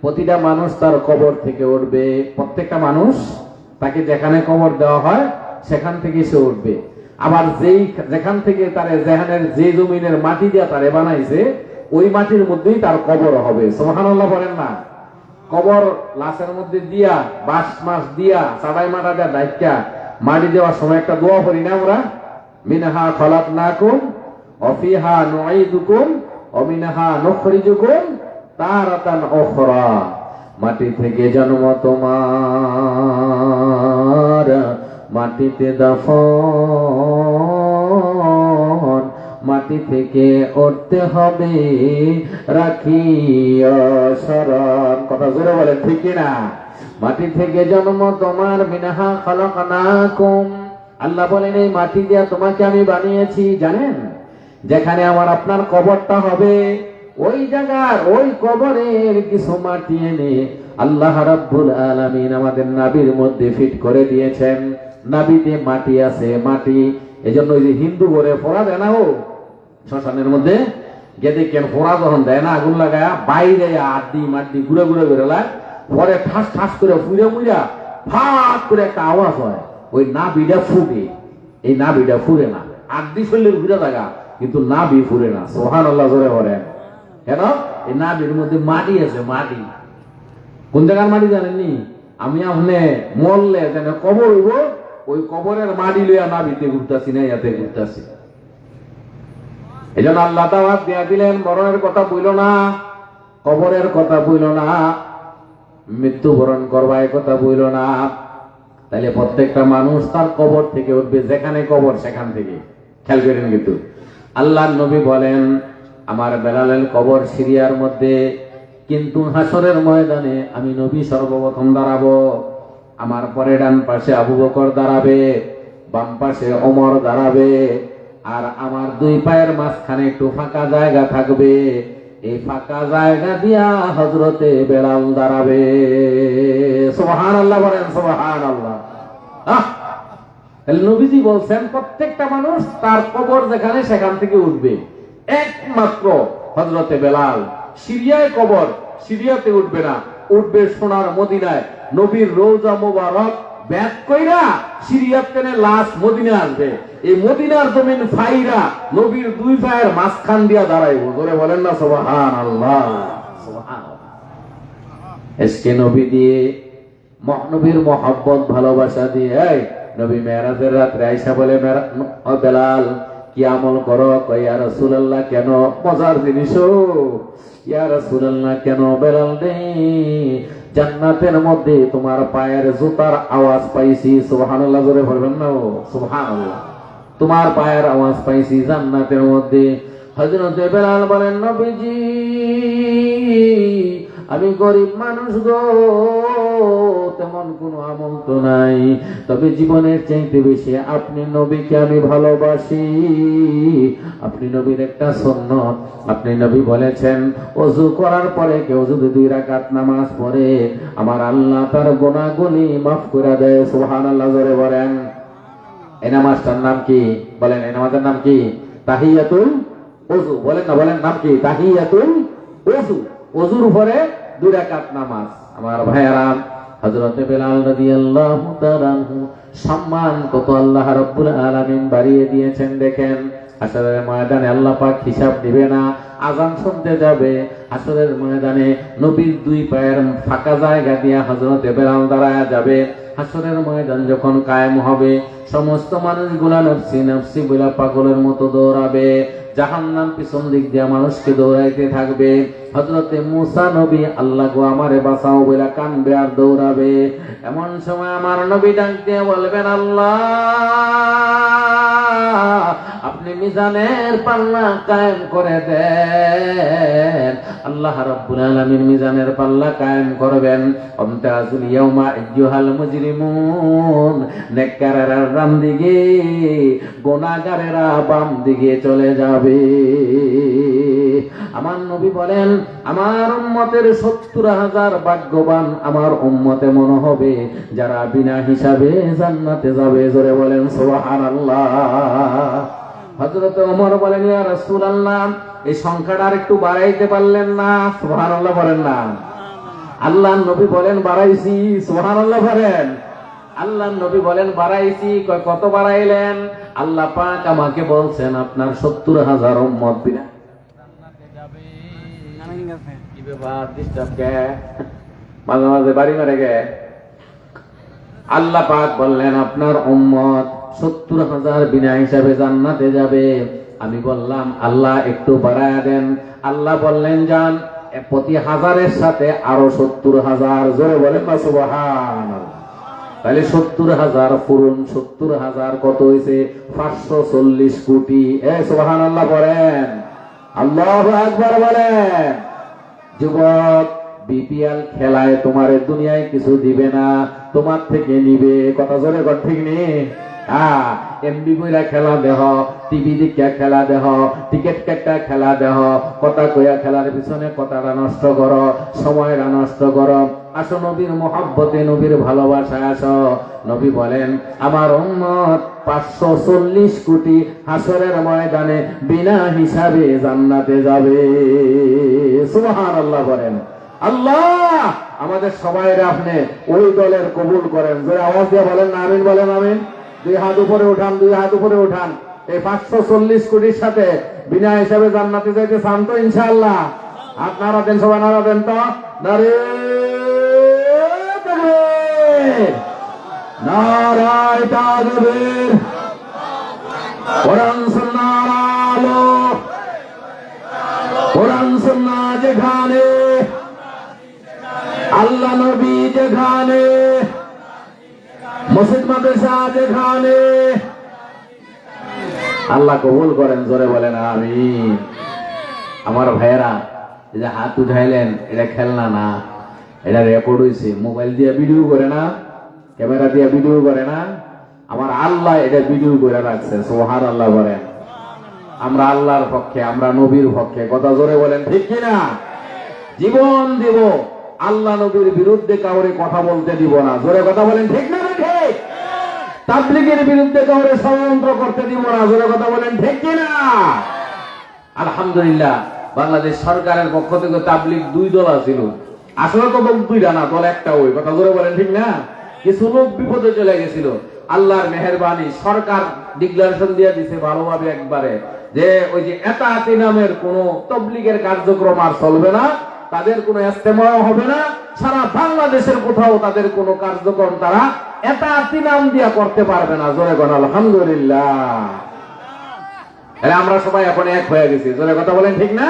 প্রতিটা মানুষ তার কবর থেকে উঠবে। প্রত্যেকটা মানুষ, তাকে যেখানে কবর দেওয়া হয় সেখান থেকে সে উঠবে। আবার যেখান থেকে তারে যেখানের যে জমিনের মাটি দিয়া তারে বানাইছে, ওই মাটির মধ্যেই তার কবর হবে। সুবহানাল্লাহ বলেন না? কবর লাশের মধ্যে দিয়া, বাঁশ মাস দিয়া, চাটাই মাটা দিয়া ডাইকা মাটি দেওয়ার সময় একটা দোয়া করি না আমরা? মিনহা খলাকনাকুম ওয়া ফিহা নুঈদুকুম ওয়া মিনহা নুখরিজুকুম তারাতান উখরা, মাটি থেকে জন্ম তোমার, মাটিতে দাফন, মাটি থেকে উঠতে হবে রাখিয়া শরণ। কথা জোরে বলেন ঠিক কিনা? মাটি থেকে জন্ম তোমার, মিনহা খালাকনাকুম। আল্লাহ বলেন এই মাটি দিয়া তোমাকে আমি বানিয়েছি। জানেন যেখানে আমার আপনার কবরটা হবে, ওই জায়গার ওই কবরের কিছু মাটি এনে আল্লাহ রাব্বুল আলামিন আমাদের নাভির মধ্যে ফিট করে দিয়েছেন। নাভিতে মাটি আছে, মাটি। এজন্য ওই যে হিন্দু ঘরে ফোড়া দেয় না, ও শ্মশানের মধ্যে গিয়ে দেখেন ফোড়া যখন দেয় না আগুন লাগায়, বাইরে আড্ডি মাড্ডি ঘুরে ঘুরে বেরোলায়, পরে ঠাস ঠাস করে ফুড়ে মুড়া ফাট করে একটা আওয়াজ হয়, ওই নাভিটা ফুটে। এই নাভিটা ফুরে না, আড্ডি শরীরের ঘুরে থাকা, কিন্তু নাভি ফুরে না। সুবহানাল্লাহ জোরে বলেন। কেন? এই নাভির মধ্যে মাটি আছে। মাটি কোন জায়গার মাটি জানেননি? আমি আপনি মরলে যেন কবর হইব, ওই কবরের মাটি লইয়া নাভিতে ঘুরতাছি না, ইয়াতে ঘুরতাছি। এই জন্য আল্লাহ দাওয়াত দিয়া দিলেন, মরণের কথা বইল না, কবরের কথা বইল না, মৃত্যুবরণ করবা এ কথা বইল না। তাইলে প্রত্যেকটা মানুষ তার কবর থেকে উঠবে, যেখানে কবর সেখান থেকে। খেয়াল করেন কিন্তু আল্লাহর নবী বলেন, আমার বেলালের কবর সিরিয়ার মধ্যে, কিন্তু হাসরের ময়দানে আমি নবী সর্বপ্রথম দাঁড়াবো। আমার পরে ডান পাশে আবু বকর দাঁড়াবে, বাম পাশে ওমর দাঁড়াবে, আর আমার দুই পায়ের মাঝখানে একটু ফাঁকা জায়গা থাকবে। এই ফাঁকা জায়গা দিয়া হযরতে বেলাল দাঁড়াবে। সুবহানাল্লাহ বলেন, সুবহানাল্লাহ। নবীজি বলছেন প্রত্যেকটা মানুষ তার কবর যেখানে সেখান থেকে উঠবে, একমাত্র হযরতে বেলাল সিরিয়ায় কবর, সিরিয়াতে উঠবে না, উঠবে সোনার মদিনায়। নবীর রওজা মোবারক ব্যাগ কইরা সিরিয়াত টেনে লাশ মদিনা আসবে। এই মদিনার জমিন ফাইরা নবীর দুই পায়ের মাঝখান দিয়া দাঁড়াইব। ধরে বলেন না সুবহানাল্লাহ, সুবহানাল্লাহ। এসকে নবী দিয়ে, নবীর মহব্বত ভালোবাসা দিয়ে, এই নবী মেরাজের রাত্রে আয়েশা বলে, বেলাল কি আমল করো? কই ইয়া রাসূলুল্লাহ। কেন? মজার জিনিস। ইয়া রাসূলুল্লাহ কেন? বেলাল রে, জান্নাতের মধ্যে তোমার পায়ের জুতার আওয়াজ পাইছি। সুবহানাল্লাহ জোরে বলবেন না? সুবহানাল্লাহ। তোমার পায়ের আওয়াজ পাইছি জান্নাতের মধ্যে। হযরতে বেলাল বলেন, নবীজি আমি গরিব মানুষ গো, তেমন কোনো আমল তো নাই, তবে জীবনের চাইতে বেশি আপনি নবীকে আমি ভালোবাসি। আপনি নবীর একটা সুন্নাত, আপনি নবী বলেছেন ওযু করার পরে কেউ যদি 2 রাকাত নামাজ পড়ে, আমার আল্লাহ তার গুনাহগুলি মাফ করে দেয়। সুবহানাল্লাহ জোরে বলেন। এই নামাজটার নাম কি? বলেন এই নামাজের নাম কি? তাহিয়াতুল ওযু। বলেন না, বলেন নাম কি? তাহিয়াতুল ওযু। ওযুর উপরে 2 রাকাত নামাজ। আমার ভাইয়েরা, হযরতে বেলাল রাদিয়াল্লাহু তাআলা আনহু সম্মান কত আল্লাহ রাব্বুল আলামিন বাড়িয়ে দিয়েছেন। দেখেন হাসরের ময়দানে আল্লাহ পাক হিসাব দিবে না, আযান শুনতে যাবে। হাসরের ময়দানে নবীর 2 পায়ের ফাঁকা জায়গা দিয়ে হযরতে বেলাল দাঁড়ায়া যাবে। হাসরের ময়দান যখন কায়েম হবে, সমস্ত মানুষগুলা নফসি নফসি বলে পাগলের মতো দৌড়াবে। জাহান্নাম পিছন দিক দিয়ে মানুষকে দৌড়াইতে থাকবে। হযরতে মুসা নবী আল্লাহ গো আমারে বাঁচাও বলে কানবে আর দৌড়াবে। এমন সময় আমার নবী ডাক দিয়ে বলবেন, আল্লাহ আপনি মিজানের পাল্লা কায়েম করে দেন। আল্লাহ রাব্বুল আলামিন মিজানের পাল্লা কায়েম করবেন। আমতাজুল ইয়াউমা আইয়ুহাল মুজরিমুন, নেককারেরা ডান দিকে, গুনাহগারেরা বাম দিকে চলে যাবে। আমার নবী বলেন, আমার উম্মতের 70,000 ভাগ্যবান আমার উম্মতে মনে হবে যারা বিনা হিসাবে জান্নাতে যাবে। জোরে বলেন সুবহানাল্লাহ। হযরত ওমর বলেন, ইয়া রাসূলুল্লাহ এই সংখ্যাটা আর একটু বাড়াইতে পারলেন না? সুবহানাল্লাহ বলেন না। আল্লাহর নবী বলেন বাড়াইছি। সুবহানাল্লাহ বলেন। আল্লাহর নবী বলেন বাড়াইছি। কত বাড়াইলেন? আল্লাহ পাক আমাকে বলছেন আপনার 70,000 উম্মত বিনা জান্নাতে যাবে। কি ব্যাপার? ডিস্টার্ব কে? মাঝে মাঝে বাড়ি মারে গে? আল্লাহ পাক বললেন আপনার উম্মত 70,000 বিনা হিসাবে জান্নাতে যাবে। আমি বললাম আল্লাহ একটু বাড়ায়া দেন। আল্লাহ বললেন যান প্রতি হাজারের সাথে আরো 70,000, জোরে বলেন না সুবহানাল্লাহ। তাহলে 70,000 পূরণ 70,000 কত হয়েছে? 540 কোটি। সুবহানাল্লাহ বলেন, আল্লাহু আকবার বলেন। যুবক, বিপিএল খেলায় তোমার দুনিয়ায় কিছু দিবে না, তোমার থেকে নিবে। কথা জোরে কর, ঠিক নেই? এমবি বইরা খেলা দেহ, টিভি দিকে খেলা দেহ, টিকেট কেটে খেলা দেহ, কথা কইয়া খেলার পিছনে কথাটা নষ্ট করো, সময়টা নষ্ট করো। আসো নবীর মহব্বতে, নবীর ভালোবাসায় আসো। নবী বলেন আমার উম্মত 540 কোটি হাসরের ময়দানে বিনা হিসাবে জান্নাতে যাবে। সুবহানাল্লাহ বলেন। আল্লাহ আমাদের সবাইরে আপনি ওই দলের কবুল করেন। জোরে আওয়াজ দিয়ে বলেন না আমিন, বলেন আমিন। 2 হাত উপরে উঠান, 2 হাত উপরে উঠান। এই 540 কোটির সাথে বিনা হিসাবে জান্নাতে যাইতে চান তো ইনশাআল্লাহ? হাত নাড়া দেন, সবাই নাড়া দেন তো। নারে তাকবীর, নারায়ে তাকবীর। কোরআন সুন্নাহর আলো, কোরআন সুন্নাহ যেখানে, আল্লাহ নবী যেখানে, মসজিদ মাদ্রাসা যেখানে, আল্লাহ কবুল করেন। জোরে বলেন আমিন। আমার ভাইয়েরা, এই যে হাত উঠাইলেন, এটা খেলনা না, এটা রেকর্ড হয়েছে। মোবাইল দিয়ে ভিডিও করে না, ক্যামেরা দিয়ে ভিডিও করে না, আমার আল্লাহ এটা ভিডিও করে রাখছে। সুবহানাল্লাহ বলেন। আমরা আল্লাহর পক্ষে, আমরা নবীর পক্ষে। কথা জোরে বলেন, ঠিক কিনা? জীবন দেব, আল্লাহ নবীর বিরুদ্ধে কাউরে কথা বলতে দিব না। জোরে কথা বলেন, ঠিক না? ঠিক। তাবলীগের বিরুদ্ধে কাউরে ষড়যন্ত্র করতে দিব না। জোরে কথা বলেন, ঠিক কিনা? আলহামদুলিল্লাহ, বাংলাদেশ সরকারের পক্ষ থেকে তাবলীগ 2 দল ছিল। আসলে তো দল 2টা না, দল একটা। ওই কথা জোরে বলেন, ঠিক না? কিছু লোক বিপদে চলে গেছিল। আল্লাহর মেহেরবানি, সরকার ডিক্লারেশন দিয়ে দিছে ভালোভাবে একবারে, যে ওই যে এতাতি নামের কোন তাবলীগের কার্যক্রম আর চলবে না, তাদের কোনো ইস্তেমাও হবে না, সারা বাংলাদেশের কোথাও তাদের কোনো কার্যক্রম তারা এতাতি নাম দিয়া করতে পারবে না। জোরে বলেন আলহামদুলিল্লাহ। আমরা সবাই এখন এক হয়ে গেছি। জোরে কথা বলেন, ঠিক না?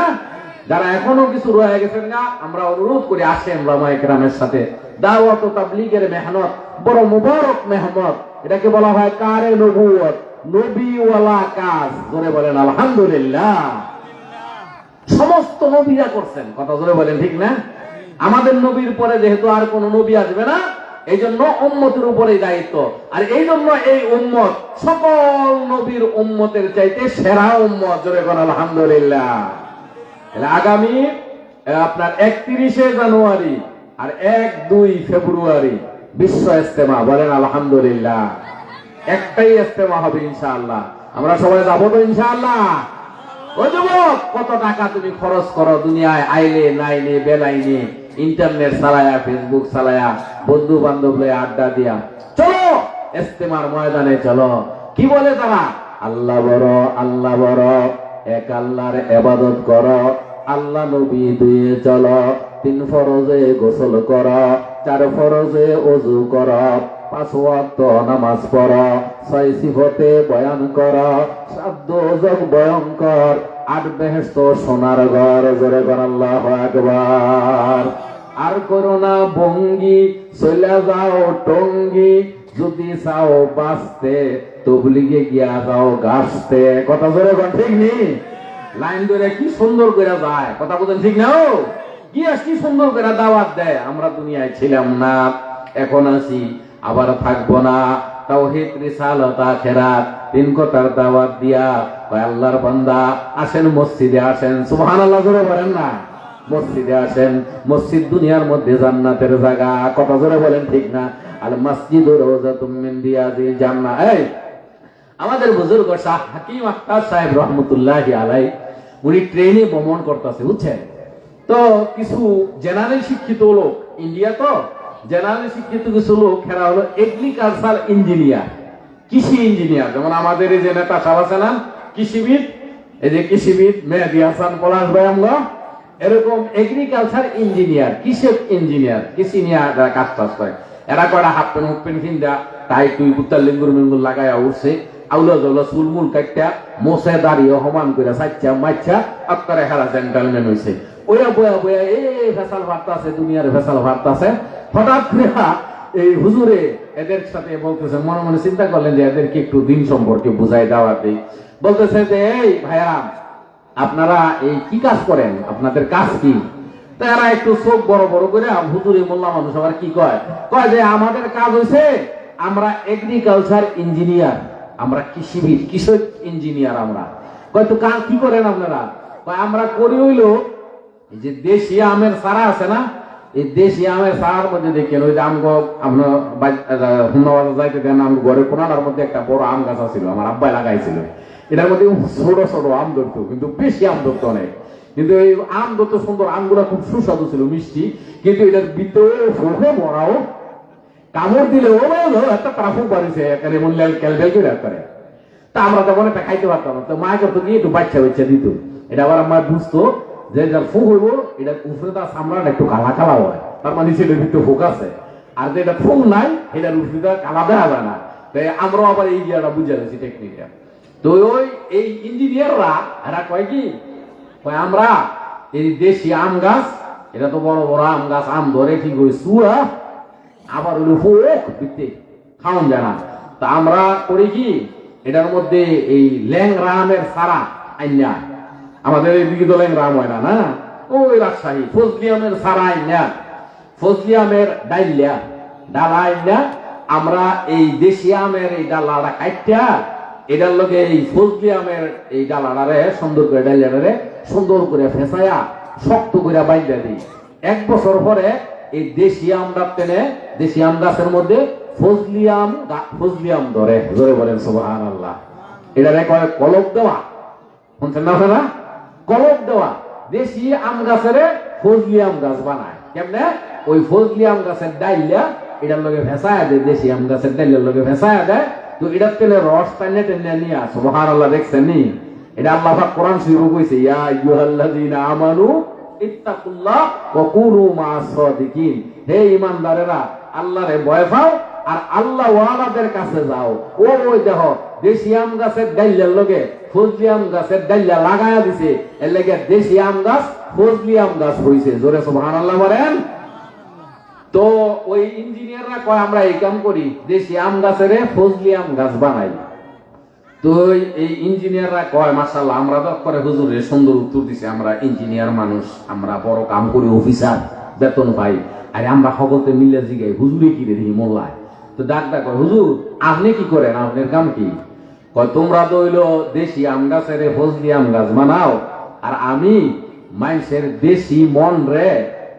যারা এখনো কিছু রয়ে গেছেন না, আমরা অনুরোধ করি আসেন উলামায়ে কেরামের সাথে দাওয়াত ও তাবলীগের মেহনত, বড় মুবারক মেহনত। এটাকে বলা হয় কারে নবুয়ত, নবীওয়ালা কাজ। জোরে বলেন আলহামদুলিল্লাহ। সমস্ত নবীরা করছেন। কথা জোরে বলেন, ঠিক না? আমাদের নবীর পরে যেহেতু আর কোন নবী আসবে না, এই জন্য উম্মতের উপরে দায়িত্ব। আর এই জন্য এই উম্মত সকল নবীর উম্মতের চাইতে সেরা উম্মত। জোরে বলেন আলহামদুলিল্লাহ। আগামী আপনার 31শে জানুয়ারি আর 1-2 ফেব্রুয়ারি বিশ্ব ইস্তেমা। বলেন আলহামদুলিল্লাহ। একটাই ইস্তেমা হবে ইনশাআল্লাহ। আমরা সবাই যাবো তো ইনশাআল্লাহ? ও যুবক, কত টাকা তুমি খরচ করো দুনিয়ায় আইলে নাইলে বেলাইনে, ইন্টারনেট চালায়া, ফেসবুক চালায়া, বন্ধু বান্ধব লয়ে আড্ডা দিয়া। চলো ইস্তেমার ময়দানে চলো। কি বলে তারা? আল্লাহ বড়, আল্লাহ বড়, এক আল্লাহর ইবাদত করো, আল্লাহ নবী দুয়ে চলো, 3 ফরজে গোসল করো, 4 ফরজে ওযু করো, 5 ওয়াক্ত নামাজ পড়ো, 6 সিফতে বয়ান করো, 7 দোজখ ভয়ঙ্কর, 8 বেহেশত সোনার ঘর। জোরে বলেন আল্লাহু আকবার। আর করো না ভঙ্গি, চলে যাও টঙ্গি, যদি চাও বাঁচতে তবলিগে গিয়া যাও গাছতে। কথা জোরে বলেন, ঠিক নেই? লাইন ধরে কি সুন্দর করে যায়। কথা বলেন, ঠিক না? ও গিয়া কি সুন্দর করে দাওয়াত দেয়। আমরা দুনিয়ায় ছিলাম না, এখন আছি, আবার থাকবো না। তাওহীদ, রিসালাত, আখিরাত 3 কথার দাওয়াত দিয়া কয় আল্লাহর বান্দা আসেন মসজিদে আসেন। সুবহানাল্লাহ জোরে বলেন না? মসজিদে আসেন। মসজিদ দুনিয়ার মধ্যে জান্নাতের জায়গা। কথা জোরে বলেন, ঠিক না? আল মাসজিদু রাওযাতুম মিন রিয়াজিল জান্নাহ। এই আমাদের বুজুর্গ শাহ হাকিম আখতার সাহেব রহমতুল্লাহি আলাইহি, উনি ট্রেনে ভ্রমণ করতেছে, বুঝছেন তো? কিছু জেনারেল শিক্ষিত লোক, ইন্ডিয়া তো জেনারেল শিক্ষিত কিছু লোক, এরা হলো এগ্রিকালচার ইঞ্জিনিয়ার, কৃষি ইঞ্জিনিয়ার। যেমন আমাদের এই যে নেতা সাহেব আছে না, কৃষিবিদ, এই যে কৃষিবিদ মেহেদী হাসান পলাশ ভাই, আমরা এরকম এগ্রিকালচার ইঞ্জিনিয়ার, কৃষক ইঞ্জিনিয়ার, কৃষি নিয়ে যারা কাজ টাজ করে। এরা কয়টা হাফ প্যান্ট হুপ প্যান্ট কিনটা, তাই তুই বুত্তার লিঙ্গুর মিঙ্গুর লাগাইয়া উঠছে, আউলা জৌলা চুলমুল কাটটা, মোছে দাঁড়িয়ে সমান করে সাচ্চা মাচ্চা আপনারা হেরা জেন্টালম্যান হয়েছে। ওয়া বয়া বয়া এই ফেসাল বার্তা আছে, দুনিয়ার ফেসাল বার্তা আছে। হঠাৎ করে এই হুজুরে এদের সাথে বলতেছে, মনে মনে চিন্তা করলেন যে এদেরকে একটু দিন সম্পর্কে বুঝাই দেওয়া দিই। বলতেছে যে এই ভাইয়া, আপনারা এই কি কাজ করেন, আপনাদের কাজ কি? তারা একটু চোখ বড় বড় করে, হুজুরে মোল্লা মানুষ আবার কি কয়, কয় যে আমাদের কাজ হয়েছে আমরা এগ্রিকালচার ইঞ্জিনিয়ার, আমরা কৃষিবিদ, কৃষক ইঞ্জিনিয়ার আমরা। কয় তো কাজ কি করেন আপনারা? কয় আমরা করি হইলো এই যে দেশি আমের চারা আছে না, এই দেশি আমের চারার মধ্যে দেখেন ওই যে আমগো আপনার যাইতে দেন, আম ঘরের কোনার মধ্যে একটা বড় আম গাছ ছিল, আমার আব্বাই লাগাইছিল। এটার মধ্যে ছোট ছোট আম ধরতো, কিন্তু বেশি আম ধরতো অনেক। কিন্তু এই আম ধরতো সুন্দর, আমগুলা খুব সুস্বাদু ছিল, মিষ্টি। কিন্তু এটার ভিতরে ফোকে মরাও, কামড় দিলে ও একটা ট্রাফিক বাড়িছে এখানে এমন ক্যালবেল করে করে। তা আমরা তখন একটা খাইতে পারতাম না, তো মা করতো কি একটু বাচ্চা বাচ্চা দিত। এটা আবার আমার বুঝতো যে যার ফুক হইব এটা উপরে তার চামড়াটা একটু কালা কালা হয়, তার মানে ছেলের ভিতরে ফুক আছে। আর যেটা ফুক নাই এটার উপরে কালা দেখা যায় না। তাই আমরাও আবার এই গিয়াটা বুঝে গেছি টেকনিকটা। তো ওই এই ইঞ্জিনিয়াররা এরা কয় কি, আমরা এই দেশি আম গাছ, এটা তো বড় বড় আম গাছ, আম ধরে ঠিক করে চুয়া আবার হইলো ফোক দিতে খাওয়ান যায় না। তা আমরা করি কি, এটার মধ্যে এই ল্যাংরা আমের সারা আইনা, আমাদের এইদিকে তো ল্যাংরা আম হয় না, না ওই রাজশাহী ফজলি আমের সারা আইনা, ফজলি আমের ডাইলিয়া ডালা আইনা, আমরা এই দেশি আমের এই ডালাটা কাইটা এটার লগে এই ফজলি আমের এই ডালাটারে সুন্দর করে, ডাইলিয়াটারে সুন্দর করে ফেসায়া শক্ত করে বাইন্ধা দিই। 1 বছর পরে এই দেশি আমটা টেনে, দেশি আম গাছের মধ্যে ফজলি আম ধরে। জোরে বলেন সুবহানাল্লাহ। এটারে কয় কলব দেওয়া, শুনছেন না আপনারা? কলব দেওয়া। দেশি আম গাছের ফজলি আম গাছ বানায় কেমনে? ওই ফজলি আম গাছের ডাইলিয়া এটার লগে ফেসায়া দেয়, দেশি আম গাছের ডাইলিয়ার লগে ফেসায়া দেয়। তো এটার তেলে রস টাইনে টেনে নিয়ে সুবহানাল্লাহ, দেখছেন নি? এটা আল্লাহ পাক কোরআন শরীফে কইছে, ইয়া আইয়ুহাল্লাযীনা আমানু ইত্তাকুল্লাহ ওয়া কুনু মা'আস সাদিকিন। হে ঈমানদারেরা, আল্লাহরে ভয় পাও আর আল্লাহ ওয়ালাদের কাছে যাও। ওই দেখো দেশি আম গাছের ডাইলিয়ার লগে ফজলি আম গাছের ডাইলিয়া লাগায়া দিছে, এর লাগে দেশি আম গাছ ফজলি আম গাছ হইছে। জোরে সুবহানাল্লাহ বলেন। তো ওই ইঞ্জিনিয়াররা কয় আমরা এই কাম করি, দেশি আম গাছের ফজলি আম গাছ বানাই। তো এই ইঞ্জিনিয়াররা কয় মাশাআল্লাহ, আমরা তো করে হুজুরে সুন্দর উত্তর দিছে, আমরা ইঞ্জিনিয়ার মানুষ, আমরা বড় কাম করি, অফিসার, বেতন পাই। আরে আমরা সকলতে মিলে জিগাই হুজুরে কি রে দেখি মোল্লায়। তো ডাকটা কয়, হুজুর আপনি কি করেন, আপনার কাম কি? কয় তোমরা তো হইলো দেশি আম গাছের ফজলি আম গাছ বানাও, আর আমি মানুষের দেশি মন রে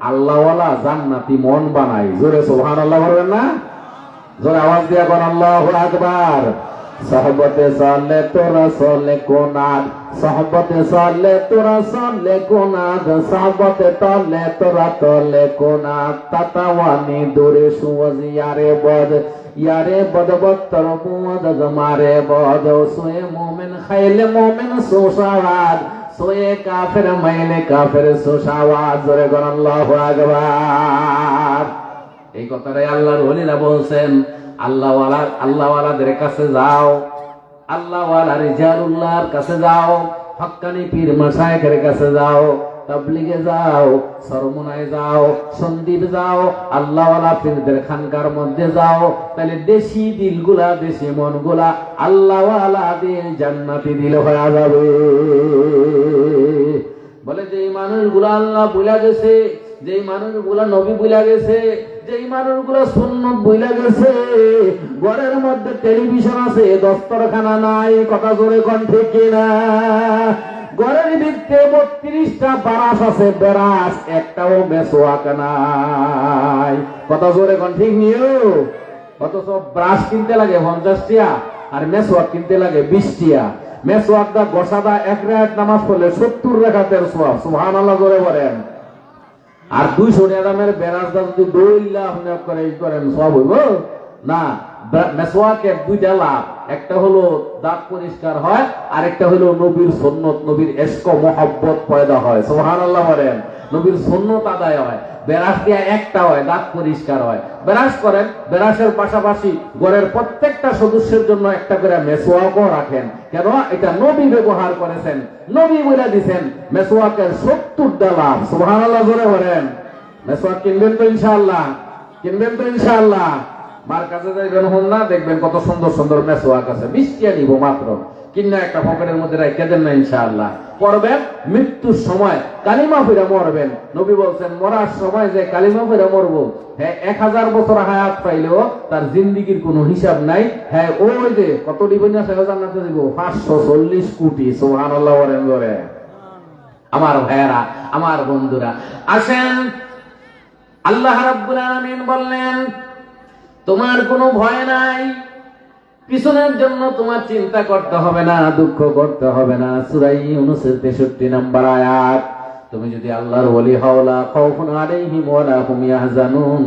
আল্লাহওয়ালা জান্নাতি মন বানাই। জোরে সুবহানাল্লাহ বলবেন না? জোরে আওয়াজ দিয়া কোন আল্লাহু আকবার। সাহবতে সালে তোরা সলে কোনাদ, সাহবতে সালে তোরা সলে কোনাদ, সাহবতে তলে তোরা তলে কোনাদ, তাতাওয়ানি দূরে সুয়াজ ইয়ারে বদ বত্তর বুদ জমারে বদ, সোয়ে মোমেন খাইলে মোমেন সোসাওয়াদ, সোয়ে কাফের মাইলে কাফের সোসাওয়াদ। জোরে কোন আল্লাহু আকবার। এই কথাটাই আল্লাহর ওলিরা বলছেন, আল্লাহওয়ালাদের কাছে যাও, আল্লাহওয়ালা রিজালুল্লাহর কাছে যাও, হক্কানি পীর মাশায়েখের কাছে যাও, তাবলীগে যাও, সরমনায় যাও, সন্দীপ যাও, আল্লাহওয়ালা পীরদের খানকার মধ্যে যাও। তাহলে দেশি দিলগুলা, দেশি মনগুলা আল্লাহওয়ালা দিল, জান্নাতি দিল হয়ে যাবে। বলে যে মানুষগুলা আল্লাহ ভুলে গেছে, যে মানুষগুলা নবী ভুলে গেছে, যেই মানুষগুলো সুন্নত ভুলে গেছে, ঘরের মধ্যে টেলিভিশন আছে, দস্তরখানা নাই, কথা জোরে কোন ঠিক কিনা? ঘরের ভিতরে 32টা বারাস আছে, বেরাস একটাও মেসোয়াক নাই, কথা জোরে কোন ঠিক নিও? অথচ ব্রাশ কিনতে লাগে 50 টাকা, আর মেসোয়াক কিনতে লাগে 20 টাকা। মেসোয়াকটা গোসাদা 1 রাকাত নামাজ পড়লে 70 রাকাতের সওয়াব। সুবহানাল্লাহ জোরে বলেন। আর 200 টাকার বেরাসটা যদি দইলা আপনি করেন সব হইব না। মেসওয়াকের 2টা লাভ, একটা হলো দাঁত পরিষ্কার হয়, আর একটা হলো নবীর সুন্নত, নবীর ইশক মহব্বত পয়দা হয়। সুবহানাল্লাহ বলেন। নবীর সুন্নত আদায় হয়, ব্রাশ দিয়ে একটা হয়, দাঁত পরিষ্কার হয়। ব্রাশ করেন, ব্রাশের পাশাপাশি ঘরের প্রত্যেকটা সদস্যের জন্য একটা করে মেসওয়াকও রাখেন। কেন? এটা নবী ব্যবহার করেছেন, নবী বলে দিয়েছেন মেসওয়াকের 70টা লাভ। সুবহানাল্লাহ জোরে বলেন। মেসওয়াক কিনবেন তো ইনশাআল্লাহ? কিনবেন তো ইনশাআল্লাহ? মার কাছে যাইবেন, হন না, দেখবেন কত সুন্দর সুন্দর মেসওয়াক আছে, 20 টাকা নিব মাত্র, কিনা একটা পকেটের মধ্যে রেখে দেন না, ইনশাআল্লাহ পড়বেন। মৃত্যুর সময় কালিমা ফিরে মরবেন। নবী বলছেন মরার সময় যে কালিমা ফিরে মরবো, হ্যাঁ 1000 বছর হায়াত পাইলেও তার জিন্দিগির কোনো হিসাব নাই। হ্যাঁ ওই যে কত দিবেন না সেটা জান্নাতে দিব, 540 কোটি। সুবহানাল্লাহ বলেন জোরে। আমার ভাইয়েরা, আমার বন্ধুরা, আসেন আল্লাহ রাব্বুল আলামিন বললেন তোমার কোনো ভয় নাই, পিছনের জন্য তোমার চিন্তা করতে হবে না, দুঃখ করতে হবে না। সূরা ইউনূসের 63 নম্বর আয়াত। তুমি যদি আল্লাহর ওলি হও, লা খাউফুন আলাইহিম ওয়া লা হুম ইয়াহজানুন,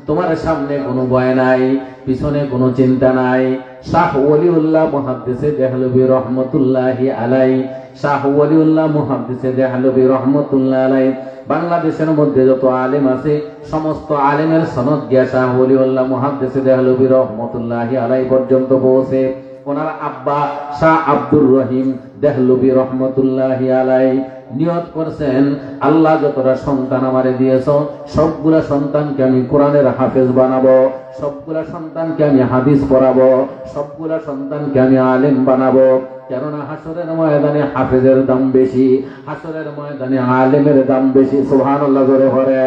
তোমার সামনে কোনো ভয় নাই, পিছনে কোনো চিন্তা নাই। শাহ ওলিউল্লাহ মুহাদ্দিসে দেহলভী রহমাতুল্লাহি আলাইহি, শাহ ওলিউল্লাহ মুহাদ্দিসে দেহলভী রহমাতুল্লাহি আলাইহি বাংলাদেশের মধ্যে যত আলেম আছে সমস্ত আলেমের সনদ গিয়া শাহ ওলিউল্লাহ মুহাদ্দিসে দেহলভী রহমাতুল্লাহি আলাইহি পর্যন্ত পৌঁছে। ওনার আব্বা শাহ আব্দুর রহিম দেহলভী রহমাতুল্লাহি আলাইহি নিয়ত করছেন, আল্লাহ যতটা সন্তান আমারে দিয়েছ সবগুলা সন্তানকে আমি কোরআনের হাফেজ বানাবো, সবগুলা সন্তানকে আমি হাদিস পড়াবো, সবগুলা সন্তানকে আমি আলেম বানাবো। কেননা হাসরের ময়দানে হাফেজের দাম বেশি, হাসরের ময়দানে আলেমের দাম বেশি। সুবহানাল্লাহ জোরে বলে।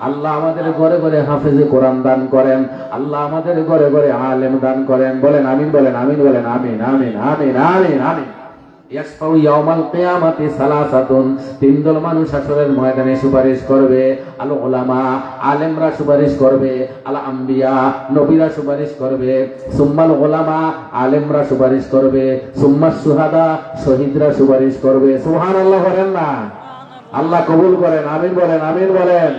আল্লাহ আমাদের ঘরে ঘরে হাফেজে কোরআন দান করেন, আল্লাহ আমাদের ঘরে ঘরে আলেম দান করেন। বলেন আমিন, বলেন আমিন, বলেন আমিন আমিন আমিন আমিন আমিন। ইয়াসফাউ ইয়াউমাল কিয়ামাতি সালাসাতুন, তিন দল মানুষ হাসরের ময়দানে সুপারিশ করবে। আল উলামা, আলেমরা সুপারিশ করবে। আল আম্বিয়া, নবীরা সুপারিশ করবে। সুম্মাল উলামা, আলেমরা সুপারিশ করবে। সুম্মাস শুহাদা, শহীদরা সুপারিশ করবে। সুবহানাল্লাহ বলেন না? আল্লাহ কবুল করেন। আমিন বলেন, আমিন বলেন।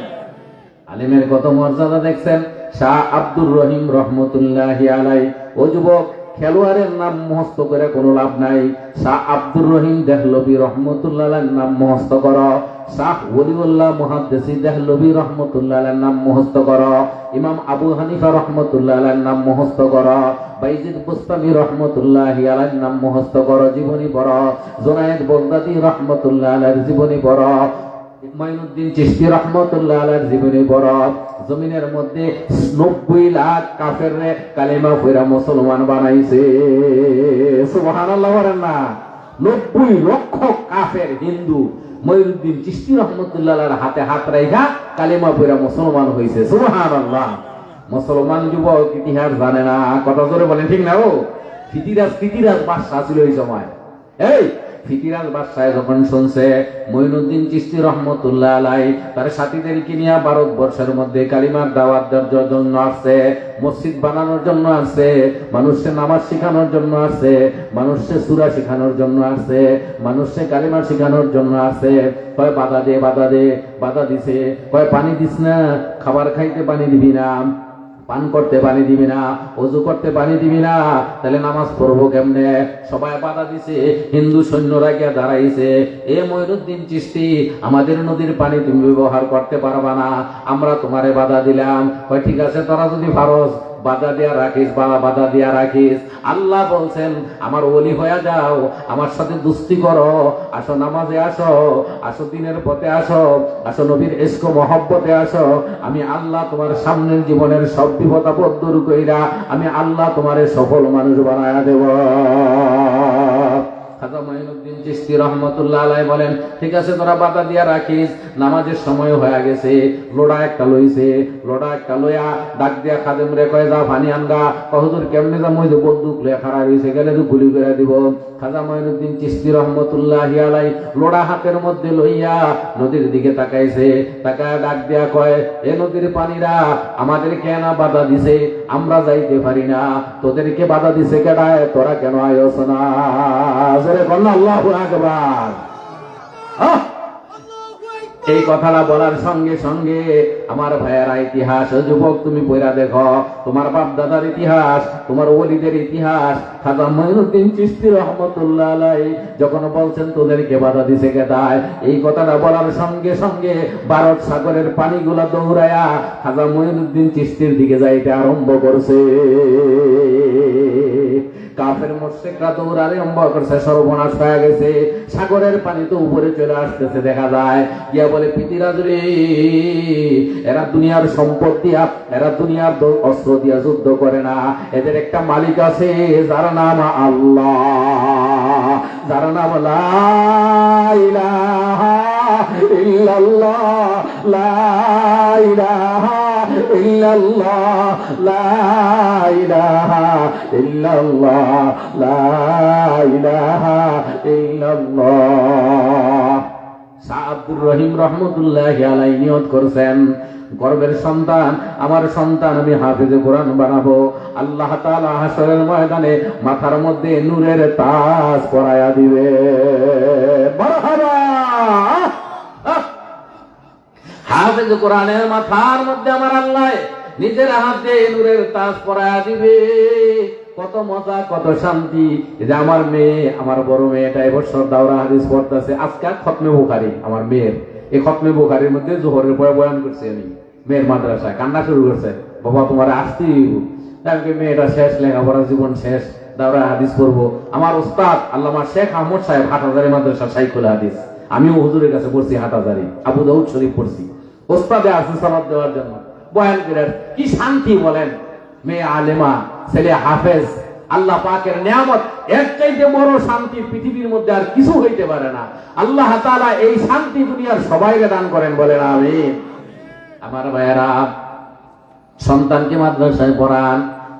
আলেমের কত মর্যাদা দেখছেন। শাহ আব্দুর রহিম রহমতুল্লাহি আলাইহি। ও যুবক, খেলোয়াড়ের নাম মুখস্থ করে কোনো লাভ নাই। শাহ আব্দুর রহিম দেহলভী রহমতুল্লাহ আলাইহির নাম মুখস্থ করো। শাহ ওলিউল্লাহ মুহাদ্দিসি দেহলভী রহমতুল্লাহ আলাইহির নাম মুখস্থ করো। ইমাম আবু হানিফা রহমতুল্লাহ আলাইহির নাম মুখস্থ করো। বাইজিদ বুস্তামি রহমতুল্লাহি আলাইহির নাম মুখস্থ করো, জীবনী পড়ো। জুনায়েদ বাগদাদী রহমতুল্লাহ আলাইহির জীবনী পড়ো। মাইনুদ্দিন চিশতি রাহমাতুল্লাহ আলাইহির জীবনী পড়ো। জমিনের মধ্যে 90 লাখ কাফেররে কালেমা পড়া মুসলমান বানাইছে। সুবহানাল্লাহ বলেন না? 90 লক্ষ কাফের হিন্দু মাইনুদ্দিন চিশতি রাহমাতুল্লাহ আলাইহির হাতে হাত রাখা কালেমা পড়া মুসলমান হইছে। সুবহানাল্লাহ। মুসলমান যুবক ইতিহাস জানে না, কথা জোরে বলেন ঠিক না? ও ফিতিরাজ বাদশা ছিল এই সময়। এই ফিতিরাজ বাদশাহ যখন শুনছে মঈনুদ্দিন চিশতি রহমতুল্লাহ আলাইহি তার সাথীদেরকে নিয়ে ভারতবর্ষের মধ্যে কালিমার দাওয়াত দেওয়ার জন্য আসছে, মসজিদ বানানোর জন্য আসছে, মানুষকে নামাজ শেখানোর জন্য আসছে, মানুষকে সূরা শেখানোর জন্য আসছে, মানুষকে কালিমা শেখানোর জন্য আসছে। কয় বাধা দিছে। কয় পানি দিস না, খাবার খাইতে পানি দিবি না, পান করতে পানি দিবি না, ওযু করতে পানি দিবি না, তাহলে নামাজ পড়বো কেমনে? সবাই বাধা দিছে। হিন্দু সৈন্যরা গিয়া দাঁড়াইছে, এ মঈনুদ্দিন চিশতি, আমাদের নদীর পানি তুমি ব্যবহার করতে পারবা না, আমরা তোমারে বাধা দিলাম। কয় ঠিক আছে, তোরা যদি পারস বাধা দিয়া রাখিস। আল্লাহ বলছেন আমার ওলি হয়ে যাও, আমার সাথে দুস্তি করো, আসো নামাজে আসো দিনের পথে আসো নবীর ইশক মহব্বতে আসো। আমি আল্লাহ তোমার সামনের জীবনের সব বিপদ আপদ দূর কইরা আমি আল্লাহ তোমারে সফল মানুষ বানায়া দেব। খাজা মঈনুদ্দিন চিশতি রহমতুল্লাহ আলাইহি বলেন, ঠিক আছে তোরা বাধা দিয়া রাখিস, নামাজের সময় হয়ে গেছে। লোড়া একটা লইয়া ডাক দিয়া খাদেম রে কয় যা পানি আনগা। হুজুর কেমনে যা? মই বন্দুক লয়ে খাড়া রইছে, গেলে তো গুলি করে দিব। খাজা মঈনুদ্দিন চিশতি রহমতুল্লাহি আলাইহি লোড়া হাতের মধ্যে লইয়া নদীর দিকে তাকাইছে, তাকায় ডাক দিয়া কয়, এ নদীর পানিরা আমাদের কেন বাধা দিছে? আমরা যাইতে পারি না, তোদেরকে বাধা দিছে কেডায়? তোরা কেন আয়স না? আল্লাহু আকবার। এই কথাটা বলার সঙ্গে সঙ্গে আমার ভাইয়েরা ইতিহাস, যুবক তুমি পড়া দেখো, তোমার বাপ দাদার ইতিহাস, তোমার ওলিদের ইতিহাস। খাজা মঈনুদ্দিন চিশতি রহমতুল্লাহ আলাইহি যখন বলছেন তোদেরকে বাধা দিছে কেদায়, এই কথাটা বলার সঙ্গে সঙ্গে ভারত সাগরের পানিগুলা দৌড়ায়া খাজা মঈনুদ্দিন চিশতির দিকে যাইতে আরম্ভ করছে। কাফের মুশরিকরা দৌড়ারে আরম্ভ করছে, সর্বনাশ হয়ে গেছে। সাগরের পানি তো উপরে চলে আসতেছে, দেখা যায় গিয়া বলে পৃথিরাজ রে, এরা দুনিয়ার সম্পদ দিয়া, এরা দুনিয়ার অস্ত্র দিয়া যুদ্ধ করে না, এদের একটা মালিক আছে যার নাম আল্লাহ, যার নাম লা ইলাহা ইল্লাল্লাহ, লা ইলাহা ইল্লাল্লাহ, লা ইলাহা ইল্লাল্লাহ, লা ইলাহা ইল্লাল্লাহ। শাহ আব্দুর রহিম রহমতুল্লাহি আলাইহি নিয়ত করছেন, গর্বের সন্তান, আমার সন্তান আমি হাফেজে কোরআন বানাবো। আল্লাহ তাআলা হাশরের ময়দানে মাথার মধ্যে নূরের তাজ পরায়া দিবে। মারহাবা। হাফেজে কোরআনের মাথার মধ্যে আমার আল্লাহ নিজের হাতে নূরের তাজ পরায়া দিবে। কত মজা, কত শান্তি। যে আমার মেয়ে, আমার বড় মেয়েটা এবছর দাওরা হাদিস পড়তেছে, আজকে খতমে বুখারী আমার মেয়ের। এই খতমে বুখারীর মধ্যে জোহরের পরে বয়ান করছি আমি মেয়ের মাদ্রাসায়। কান্না শুরু করছে, বাবা তোমার আসতেই মেয়েটা শেষ, লেখাপড়া জীবন শেষ, দাওরা হাদিস পড়বো। আমার উস্তাদ আল্লামা শেখ আহমদ সাহেব হাটহাজারী মাদ্রাসা শাইখুল হাদিস, আমিও হুজুরের কাছে পড়ছি হাটহাজারী, আবু দাউদ শরীফ পড়ছি। উস্তাদে আছে সালাত দেওয়ার জন্য বয়ান করে, কি শান্তি বলেন। মেয়ে আলেমা, ছেলে হাফেজ, আল্লাহ পাকের নিয়ামত। এর চাইতে বড় শান্তি পৃথিবীর মধ্যে আর কিছু হইতে পারে না। আল্লাহ তাআলা এই শান্তি দুনিয়ার সবাইকে দান করেন, বলেন আমিন। আমার ভাইয়েরা, সন্তানকে মাদ্রাসায় পড়ান,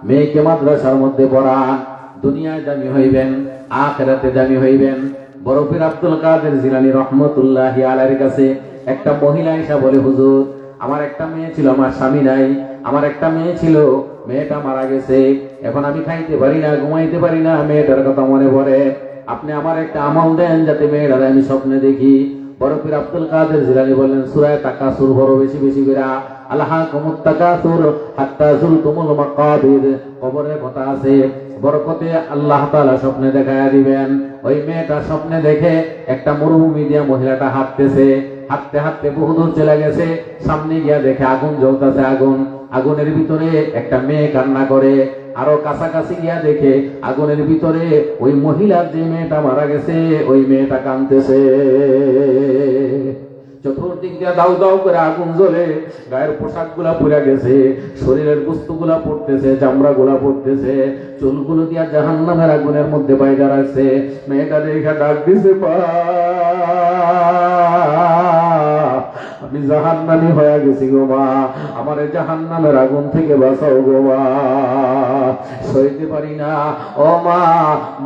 মেয়েকে মাদ্রাসার মধ্যে পড়ান, দুনিয়ায় দামি হইবেন, আখিরাতে দামি হইবেন। বড় পীর আব্দুল কাদের জিলানী রহমতুল্লাহি আলাইহির কাছে একটা মহিলা এসে বলে, হুজুর আমার একটা মেয়ে ছিল, আমার স্বামী নাই, আমার একটা মেয়ে ছিল, মেয়েটা মারা গেছে, এখন আমি খাইতে পারি না, ঘুমাইতে পারি না, মেয়েটার কথা মনে পড়ে, আপনি আমার একটা আমল দেন যাতে মেয়েটারে আমি স্বপ্নে দেখি। বড় পীর আব্দুল কাদের জিলানী বললেন, সূরা তাকাসুর বড় বেশি বেশি করে, আলহাকুমুত তাকাসুর হাত্তা যুরতুমুল মাকাবির, কবরের কথা আছে, বরকতে আল্লাহ তাআলা স্বপ্নে দেখায়া দিবেন। ওই মেয়েটা স্বপ্নে দেখে একটা মরুভূমি দিয়া মহিলাটা হাঁটতেছে, হাঁটতে হাঁটতে বহুদূর চলে গেছে, সামনে গিয়া দেখে আগুন জ্বলতেছে, আগুনের ভিতরে একটা মেয়ে কান্না করে। আরো কাছাকাছি গিয়া দেখে আগুনের ভিতরে ওই মহিলার যে মেয়েটা মারা গেছে, ওই মেয়েটা কাঁদতেছে। চতুর্দিক দিয়ে দাউ দাউ করে আগুন জ্বলে, গায়ের পোশাক গুলা পুড়ে গেছে, শরীরের বস্তু গুলা পড়তেছে, চামড়া গুলা পড়তেছে, চুলগুলো দিয়া জাহান্নামের আগুনের মধ্যে বাইরে রাখছে। মেয়েটা দেখে ডাক দিছে, আমি জাহান্নামী হয়ে গেছি গো মা, আমার জাহান্নামের আগুন থেকে বাঁচাও গো মা, সইতে পারি না। ও মা,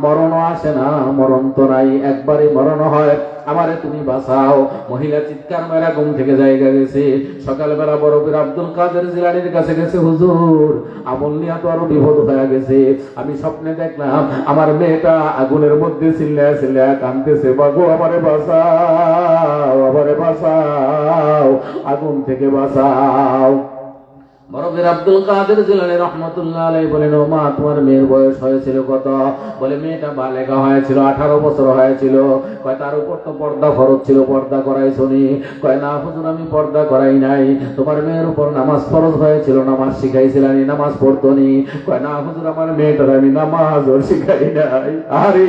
মরণ আসে না, মরণ তো নাই, একবারই মরণ হয়, আমারে তুমি বাঁচাও। মহিলা চিৎকার মেরা ঘুম থেকে জায়গা গেছে। সকালবেলা বড় পীর আব্দুল কাদের জিলানীর কাছে গেছে, হুজুর আমল নিয়া তো আরো বিপদ হয়ে গেছে, আমি স্বপ্নে দেখলাম আমার মেয়েটা আগুনের মধ্যে চিল্লায়া চিল্লায়া কাঁদতেছে, বাগো আমারে বাঁচাও, আমারে বাঁচাও, আগুন থেকে বাঁচাও। বড় পীর আব্দুল কাদের জিলানী রাহমাতুল্লাহ আলাইহি বলেন, ও মা তোমার মেয়ের বয়স হয়েছিল কত? বলে মেয়েটা বালেগা হয়েছিল, 18 বছর হয়েছিল। কয় তার উপর তো পর্দা ফরজ ছিল, পর্দা করাইছনি? কয় না হুজুর আমি পর্দা করাই নাই। তোমার মেয়ের উপর নামাজ ফরজ হয়েছিল, নামাজ শিখাইছিলানি, নামাজ পড়তনি? কয় না হুজুর আমার মেয়েটার আমি নামাজও শিখাই নাই। আরে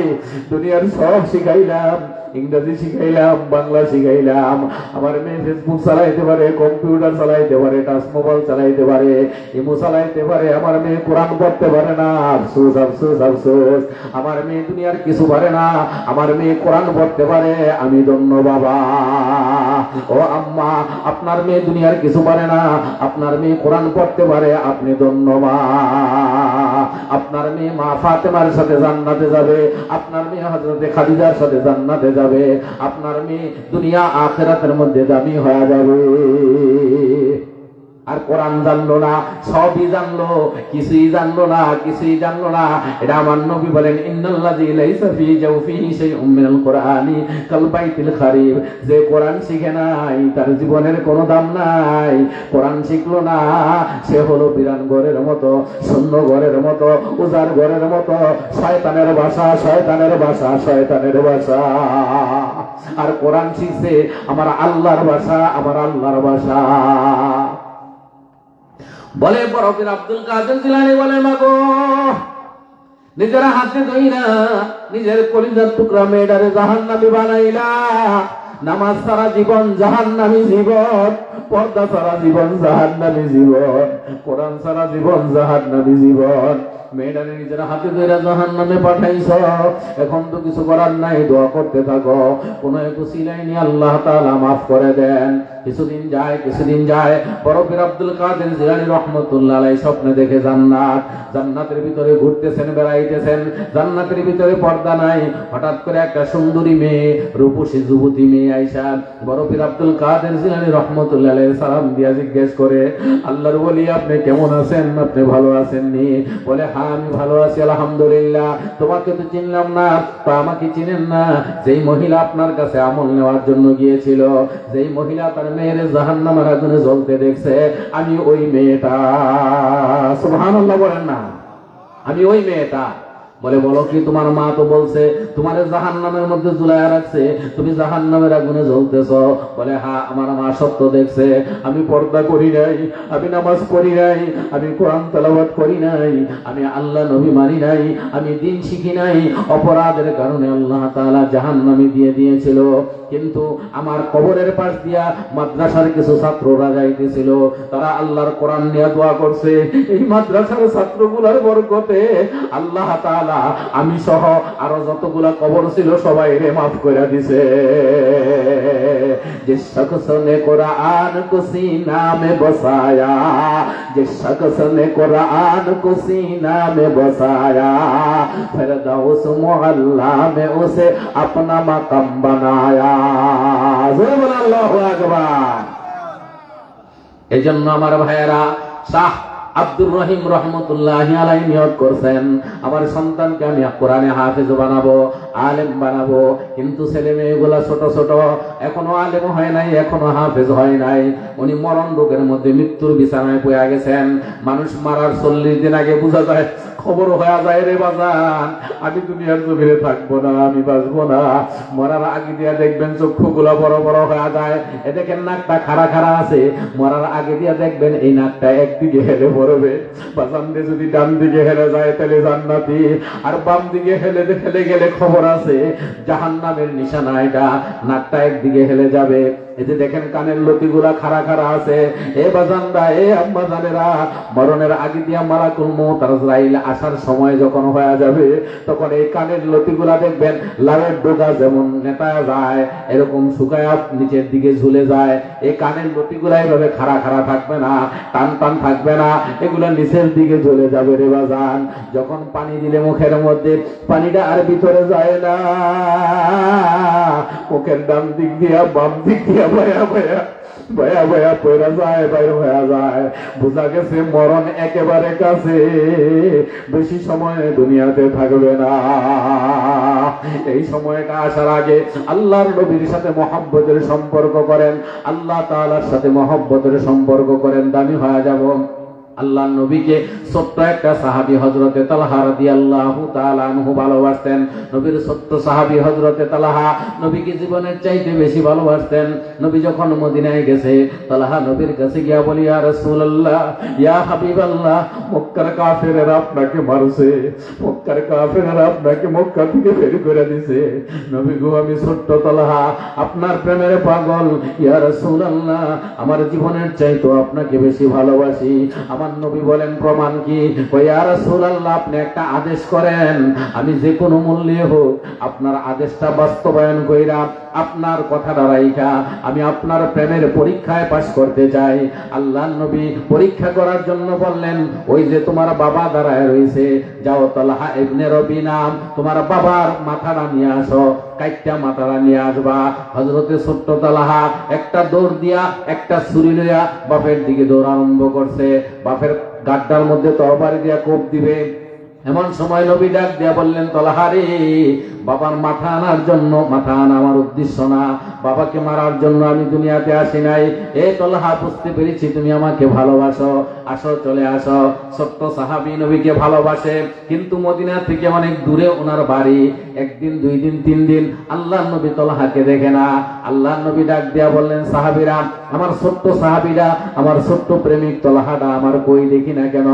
দুনিয়ার সব শিখাইলাম, ইংরেজি শিখাইলাম, বাংলা শিখাইলাম, আমার মেয়ে ফেসবুক চালাইতে পারে, কম্পিউটার চালাইতে পারে, টাচ মোবাইল চালাইতে পারে, ইমো চালাইতে পারে, আমার মেয়ে কোরআন পড়তে পারে না। আফসোস আফসোস আফসোস, আমার মেয়ে দুনিয়ার কিছু পারে না, আমার মেয়ে কোরআন পড়তে পারে, আমি ধন্য বাবা। ও আম্মা, আপনার মেয়ে দুনিয়ার কিছু পারে না, আপনার মেয়ে কোরআন পড়তে পারে, আপনি ধন্য মা। আপনার মেয়ে মা ফাতেমার সাথে জান্নাতে যাবে, আপনার মেয়ে হযরতে খাদিজার সাথে জান্নাতে যাবে, আপনার মেয়ে দুনিয়া আখিরাতের মধ্যে দামি হয়ে যাবে। আর কোরআন জানলো না, সবই জানলো, কিছুই জানলো না, কিছুই জানলো না। এটা আমার নবী বলেন, ইন্নাল্লাযী লাইসা ফী জাওফিহি শাইউম মিনাল কুরআনি কাল বাইতিল খারিব। যে কোরআন শিখে নাই তার জীবনের কোনো দাম নাই। কোরআন শিখলো না, সে হলো বিরান ঘরের মতো, শূন্য ঘরের মতো, উজাড় ঘরের মতো, শয়তানের বাসা, শয়তানের বাসা, শয়তানের বাসা। আর কোরআন শিখছে আমার আল্লাহর বাসা, আমার আল্লাহর বাসা। বলে বড় পীর আব্দুল কাদের জিলানী বলে, মাগো নিজের হাতে ধইরা নিজের কলিজার টুকরা মেয়েটারে জাহান্নামী বানাইলা। নামাজ সারা জীবন জাহান্নামী জীবন, পর্দা সারা জীবন জাহান্নামী জীবন, কোরআন সারা জীবন জাহান্নামী জীবন। মেয়েটারে নিজের হাতে ধরে জাহান্নামে পাঠাইছ, এখন তো কিছু করার নাই, দোয়া করতে থাকো। কোন একটু সিলাইনি আল্লাহ তাআলা মাফ করে দেন। কিছুদিন যায়, কিছুদিন যায়, বড় পীর আব্দুল কাদের জিলানী রাহমাতুল্লাহ আলাইহি স্বপ্নে দেখে জান্নাত। জান্নাতের ভিতরে ঘুরতেছেন, বেড়াইতেছেন, জান্নাতের ভিতরে পর্দা নাই। হঠাৎ করে একটা সুন্দরী মেয়ে, রূপসী যুবতী মেয়ে আইসা বড় পীর আব্দুল কাদের জিলানী রাহমাতুল্লাহ আলাইহি সালাম দিয়া জিজ্ঞেস করে, আল্লাহর ওলি আপনি কেমন আছেন, আপনি ভালো আছেননি? বলে, হ্যাঁ আমি ভালো আছি আলহামদুলিল্লাহ। তোমাকে তো চিনলাম না, তো আমাকে চিনেন না? যেই মহিলা আপনার কাছে আমল নেওয়ার জন্য গিয়েছিল, যেই মহিলা তার মেয়ের জাহান্নামের আগুনে জ্বলতে দেখছে, আমি ওই মেয়েটা। সুবহানাল্লাহ বলেন না, আমি ওই মেয়েটা। বলে, বলো কি তোমার মা তো বলছে তোমার জাহান্নামের মধ্যে ঝুলাইয়া রাখছে, তুমি জাহান্নামের আগুনে জ্বলতেছ। বলে, হ্যাঁ আমার মা সত্য দেখছে, আমি পর্দা করি নাই, আমি নামাজ পড়ি নাই, আমি কোরআন তেলাওয়াত করি নাই, আমি আল্লাহ নবী মানি নাই, আমি দিন শিখি নাই। অপরাধের কারণে আল্লাহ তাআলা জাহান্নামে দিয়ে দিয়েছিল। কিন্তু আমার কবরের পাশ দিয়া মাদ্রাসার কিছু ছাত্ররা যাইতেছিল, তারা আল্লাহর কোরআন নিয়ে দোয়া করছে। এই মাদ্রাসার ছাত্রগুলোর বরকতে আল্লাহ তাআলা আমি সহ আরো যতগুলা কবর ছিল সবাই রে মাফ করে দিছে। जिस शख्स ने कुरान को सीना में बसाया, जिस शख्स ने कुरान को सीना में बसाया, फिरदौस मोहल्ला में उसे अपना मकाम बनाया। अल्लाहु আকবার। এজন্য আমার ভাইয়েরা, শাহ আব্দুর রহিম রহমতুল্লাহি আলাইহি নিয়ত করছেন, আমার সন্তানকে আমি কোরআনে হাফেজ বানাবো, আলেম বানাবো। কিন্তু ছেলে মেয়েগুলা ছোট ছোট, এখনো আলেম হয় নাই, এখনো হাফেজ হয় নাই। উনি মরণ রোগের মধ্যে মৃত্যুর বিছানায় পড়ে গেছেন। মানুষ মারার 40 দিন আগে বোঝা যায়, খবর হয়ে যায় রে বাজান, আমি দুনিয়ার জমিনে থাকবো না, আমি বাঁচবো না। মরার আগে দিয়া দেখবেন চক্ষুগুলো বড় বড় হয়ে যায়। এ দেখেন নাকটা খাড়া খাড়া আছে, মরার আগে দিয়া দেখবেন এই নাকটা একদিকে হেলে পড়বে। বাজান দিয়ে যদি ডান দিকে হেলে যায় তাহলে জান্নাতি, আর বাম দিকে হেলে হেলে গেলে খবর আছে জাহান্নামের নিশানা। এটা নাকটা একদিকে হেলে যাবে। এতে দেখেন কানের লতিগুলা খাড়া খাড়া আছে। এ বাজানরা, এ আম্মা জানেরা, মরণের আগে দিয়া মালাকুল মউত আজরাইল আসার সময় যখন হয়ে যাবে, তখন এই কানের লতিগুলা দেখবেন লাভের ডোগা যেমন নেতায় যায়, এরকম শুকায়া নিচের দিকে ঝুলে যায়। এই কানের লতিগুলা এইভাবে খাড়া খাড়া থাকবে না, টান টান থাকবে না, এগুলা নিচের দিকে ঝুলে যাবে রে বাজান। যখন পানি দিলে মুখের মধ্যে পানিটা আর ভিতরে যায় না, মুখের ডান দিক দিয়া বাম দিক দিয়া ভয়া ভয়া ভয়া ভয়া পয়রা যায়, বাইর হয়ে যায়। বোঝা গেছে মরণ একেবারে কাছে, বেশি সময় দুনিয়াতে থাকবে না। এই সময়টা আসার আগে আল্লাহর নবীর সাথে মহব্বতের সম্পর্ক করেন, আল্লাহ তাআলার সাথে মহব্বতের সম্পর্ক করেন, দামি হয়ে যাব। আল্লাহর নবীকে ছোট্ট একটা সাহাবী হযরতে তালহা রাদিয়াল্লাহু তাআলা আনহু ভালোবাসতেন। নবীর ছোট্ট সাহাবী হযরতে তালহা নবীকে জীবনের চাইতে বেশি ভালোবাসতেন। নবী যখন মদিনায় গেছে, তালহা নবীর কাছে গিয়া বলি, ইয়া রাসূলুল্লাহ, ইয়া হাবিবাল্লাহ, মক্কার কাফেররা আপনাকে মারছে, মক্কার কাফেররা আপনাকে মক্কা থেকে বের করে দিয়েছে। নবী গো, আমি ছোট্ট তালহা আপনার প্রেমের পাগল। ইয়া রাসূলুল্লাহ, আমার জীবনের চাইতে আপনাকে বেশি ভালোবাসি। আমার নবী বলেন, প্রমাণ কি? ইয়া রাসূলুল্লাহ, আপনি একটা আদেশ করেন, আমি যে কোনো মূল্যে হোক আপনার আদেশটা বাস্তবায়ন কইরা আপনার কথাটা রাইখা আমি আপনার প্রেমের পরীক্ষায় পাশ করতে চাই। আল্লাহর নবী পরীক্ষা করার জন্য বললেন, ওই যে তোমার বাবা দাঁড়ায় রয়েছে, যাও তালহা ইবনে রবি নাম, তোমার বাবার মাথাটা নিয়ে আসো, কাইটটা মাথাটা নিয়ে আসবা। হযরতে ছোট্ট তালহা একটা দৌড় দিয়া একটা ছুরি লইয়া বাপের দিকে দৌড় আরম্ভ করছে। বাপের গাড্ডার মধ্যে তরবারি দিয়া কোপ দিবে, এমন সময় নবী ডাক দিয়া বললেন, তালহা রে, বাবার মাথা আনার জন্য, মাথা আনা আমার উদ্দেশ্য না, বাবাকে মারার জন্য আমি দুনিয়াতে আসি নাই। এ তালহা, বুঝতে পেরেছি তুমি আমাকে ভালোবাসো, আসো চলে আসো। ছোট্ট সাহাবী নবীকে ভালোবাসে, কিন্তু মদিনা থেকে অনেক দূরে ওনার বাড়ি। একদিন, 2 দিন, 3 দিন আল্লাহর নবী তালহাকে দেখে না। আল্লাহর নবী ডাক দিয়া বললেন, সাহাবীরা, আমার ছোট্ট সাহাবীরা, আমার ছোট্ট প্রেমিক তালহাটা আমার কই দেখি না কেন?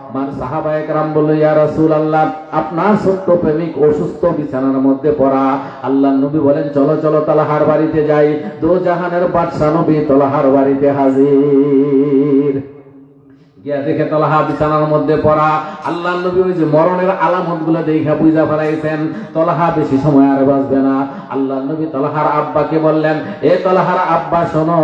আমার সাহাবায়ে কেরাম বলল, ইয়া রাসূলুল্লাহ, আপনার ছোট্ট প্রেমিক অসুস্থ, বিছানার মধ্যে পড়া। আল্লাহর নবী বলেন, চলো চলো তালহার বাড়িতে যাই। দো জাহানের বাদশা নবী তালহার বাড়িতে হাজির। গিয়া দেখে তালহা বিছানার মধ্যে পড়া। আল্লাহর নবী ওই যে মরণের আলামত গুলো দেখা বুঝা ফেলাইছেন, তালহা বেশি সময় আর বাঁচবে না। আল্লাহর নবী তালহার আব্বাকে বললেন, এ তালহার আব্বা শোনো,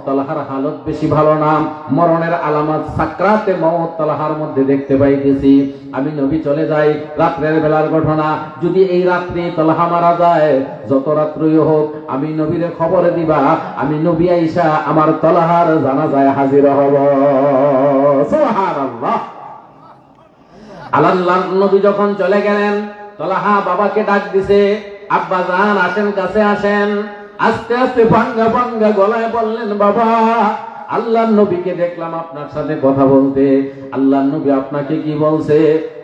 তালহার হালত বেশি ভালো না, মরণের আলামত, সাকরাতে মওত তালহার মধ্যে দেখতে পাইতেছি। আমি নবী চলে যাই, রাত্রের বেলার ঘটনা, যদি এই রাত্রে তালহা মারা যায়, যত রাত্রই হোক, আমি নবীরে খবর দিবা, আমি নবী আইসা আমার তালহার জানাজায় হাজির হব। সুবহানাল্লাহ। আল্লাহর নবী যখন চলে গেলেন, তালহা বাবাকে ডাক দিছে, আব্বা জান আসেন, কাছে আসেন। আস্তে আস্তে ভাঙ্গা ভাঙ্গা গলায় বললেন, বাবা, আল্লাহর নবীকে দেখলাম আপনার সাথে কথা বলতে। আল্লাহর নবী আপনাকে কি বলছে?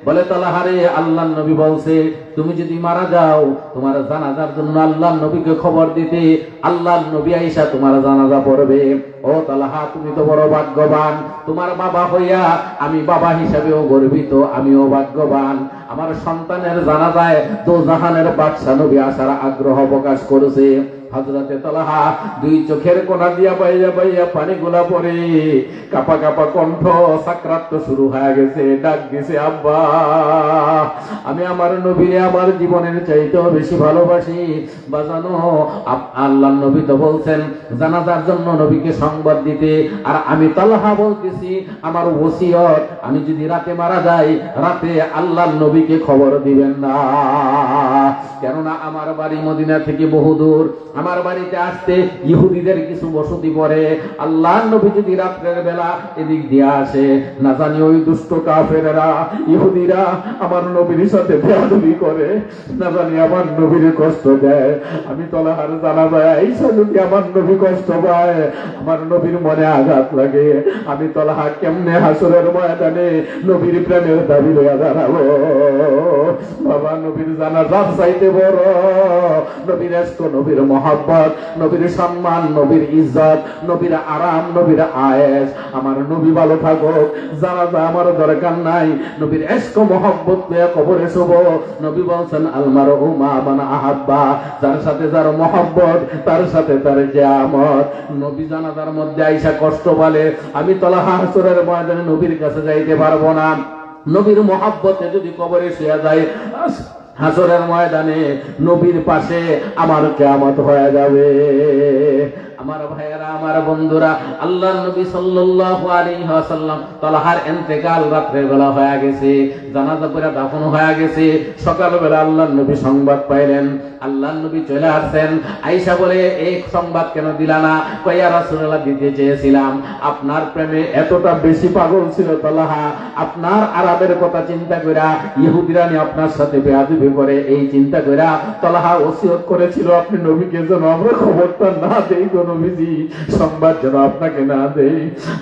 বলে, তালহা রে, আল্লাহর নবী বলছে তুমি যদি মারা যাও, তোমার জানাজার জন্য আল্লাহর নবীকে খবর দিতে আল্লাহর নবী আইসা তোমার জানাজা পড়বে। ও তালহা, তুমি তো বড় ভাগ্যবান, তোমার বাবা হইয়া আমি বাবা হিসাবেও গর্বিত, আমিও ভাগ্যবান। আমার সন্তানের জানাজায় দোজাহানের বাদশা নবী আসার আগ্রহ প্রকাশ করেছে। হযরতে তালহা 2 চোখের কোণা দিয়া বাইয়া বাইয়া পানিগুলা পড়ে, কাপা কাপা কণ্ঠ, সাকরাত তো শুরু হয়ে গেছে। ডাক দিছে, আব্বা, আমি আমার নবীরে আমার জীবনের চাইতেও বেশি ভালোবাসি। বাজানো, আল্লাহর নবী তো বলছেন জানাজার জন্য নবীকে সংবাদ দিতে, আর আমি তালহা বলতেছি আমার ওসিয়ত, আমি যদি রাতে মারা যাই, রাতে আল্লাহর নবীকে খবর দিবেন না, কেননা আমার বাড়ি মদিনা থেকে বহু দূর। আমার বাড়িতে আসতে ইহুদিদের কিছু বসতি পড়ে। আল্লাহর নবী যদি রাত্রের বেলা এদিক দিয়ে আসে, না জানি ওই দুষ্ট কাফেররা, ইহুদিরা আমার নবীর সাথে বেয়াদবি করে, না জানি আমার নবীর কষ্ট দেয়। আমি তালহার জানাজায় আইসা যদি আমার নবী কষ্ট পায়, আমার নবীর মনে আঘাত লাগে। আমি তালহা কেমনে হাসরের ময়দানে নবীর প্রেমের দাবি লইয়া দাঁড়াবো? বাবা, নবীর জানাজা চাইতে বড়, নবীর ইশক, নবীর মহব্বত, নবীর সম্মান, নবীর ইজ্জত, নবীর আরাম, নবীর আয়েশ। আমার নবী ভালো থাকুক, জানাজা আমার দরকার নাই, নবীর ইশক মহব্বত নিয়ে কবরে শুব। নবী বলছেন, আলমারউ মা মান আহাব্বা, যার সাথে যার মহব্বত, তার সাথে তার কিয়ামত। নবী জানাজার মধ্যে আইসা কষ্ট বলে, আমি তালহা হাসরের ময়দানে নবীর কাছে যাইতে পারবো না। নবীর মহব্বতে যদি কবরে শুয়ে যায়, হাসরের ময়দানে নবীর পাশে আমার কিয়ামত হয়ে যাবে। আমার ভাইয়েরা, আমার বন্ধুরা, আল্লাহর নবী সাল্লাল্লাহু আলাইহি ওয়াসাল্লাম তালহার ইন্তেকাল রাতের বেলা হয়ে গেছে, জানাজা পড়ে দাফন হয়ে গেছে। সকালবেলা আল্লাহর নবী সংবাদ পাইলেন, আল্লাহর নবী চলে আসছেন। আয়েশা বলে, এই সংবাদ কেন দিলা না? কয়, ইয়া রাসূলুল্লাহ, দিতে চেয়েছিলাম, আপনার প্রেমে এতটা বেশি পাগল ছিল তালহা, আপনার আরামের কথা চিন্তা কইরা ইহুদিরা নিয়ে আপনার সাথে বেয়াদবি করে, এই চিন্তা কইরা তালহা ওসিয়ত করেছিল আপনি নবীকে যেন আমরা খবরটা না দেই, নবীজি সংবাদ যেন আপনাকে না দেই।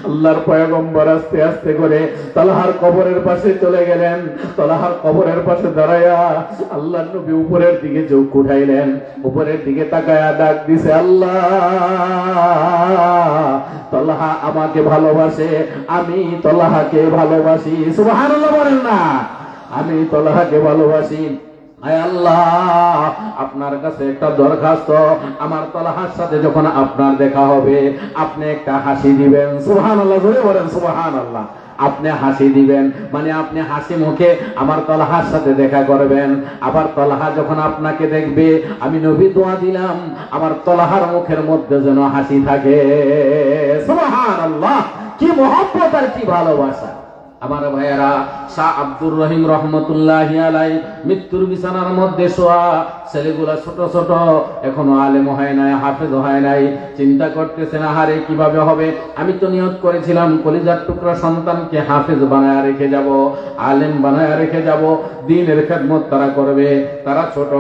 আল্লাহর পয়গম্বর আস্তে আস্তে করে তালহার কবরের পাশে চলে গেলেন। তালহার কবরের পাশে দাঁড়ায়া আল্লাহর নবী উপরের দিকে চোখ উঠাইলেন, উপরের দিকে তাকায়া ডাক দিছে, আল্লাহ, তালহা আমাকে ভালোবাসে, আমি তালহাকে ভালোবাসি। সুবহানাল্লাহ বলেন না? আমি তালহাকে ভালোবাসি। আয় আল্লাহ, আপনার কাছে একটা দরখাস্ত, আমার তালহার সাথে যখন আপনার দেখা হবে, আপনি একটা হাসি দিবেন। সুবহানাল্লাহ, জোরে বলেন সুবহানাল্লাহ। আপনি হাসি দিবেন, মানে আপনি হাসি মুখে আমার তলহার সাথে দেখা করবেন। আবার তলহা যখন আপনাকে দেখবে, আমি নবী দোয়া দিলাম আমার তলহার মুখের মধ্যে যেন হাসি থাকে। সুবহানাল্লাহ, কি মহব্বত আর কি ভালোবাসা। আমার ভাইয়েরা, শাহ আব্দুর রহিম রহমতুল্লাহি আলাইহি মৃত্যুর বিছানার মধ্যে শোয়া, ছেলেগুলা ছোট ছোট, এখনো আলেম হয় নাই, হাফেজ হয় নাই। চিন্তা করতেছেন, আহারে কিভাবে হবে? আমি তো নিয়ত করেছিলাম কলিজার টুকরা সন্তানকে হাফেজ বানায় রেখে যাব, আলেম বানায় রেখে যাব, দ্বীনের খেদমত তারা করবে। তারা ছোট,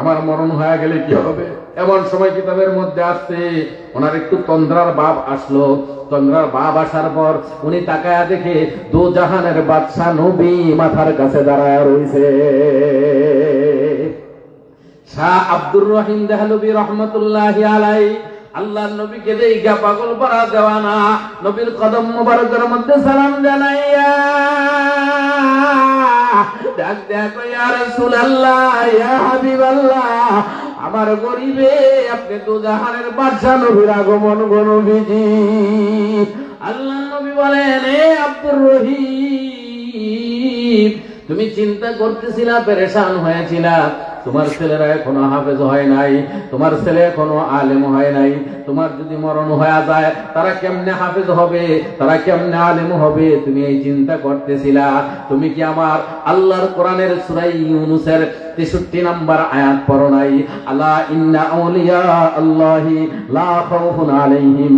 আমার মরণ হয়ে গেলে কি হবে? এমন সময় কিতাবের মধ্যে আসছে, ওনার একটু তন্দ্রার ভাব আসলো। তন্দ্রার ভাব আসার পর উনি তাকায়া দেখে দু জাহানের বাদশা নবী মাথার কাছে দাঁড়ায় রইছে। শাহ আব্দুর রহিম দেহলভী রহমতুল্লাহি আলাইহি আল্লাহর নবীকে দেইগা পাগল পারা দেওয়ানা, নবীর কদম মুবারকের মধ্যে সালাম জানাইয়া ডাক দেখো, ইয়া রাসূলুল্লাহ, ইয়া হাবিবাল্লাহ, আমার গরিবে আপনি তো জাহানের বাদশা নবীর আগমন গো নবীজি। আল্লাহর নবী বলেন, এ আব্দুর রহিম, তুমি চিন্তা করতেছিলা, পেরেশান হয়েছিলা, তোমার ছেলেরা এখনো হাফেজ হয় নাই, তোমার ছেলে এখনো আলেম হয় নাই। তোমার যদি মরণ হয়ে যায়, তারা কেমনে হাফেজ হবে, তারা কেমনে আলেম হবে, তুমি এই চিন্তা করতেছিলা। তুমি কি আমার আল্লাহর কোরআনের সূরা ইউনূসের 63 নম্বর আয়াত পড়ো নাই? আলা ইন্না আউলিয়া আল্লাহি লা খাউফুন আলাইহিম,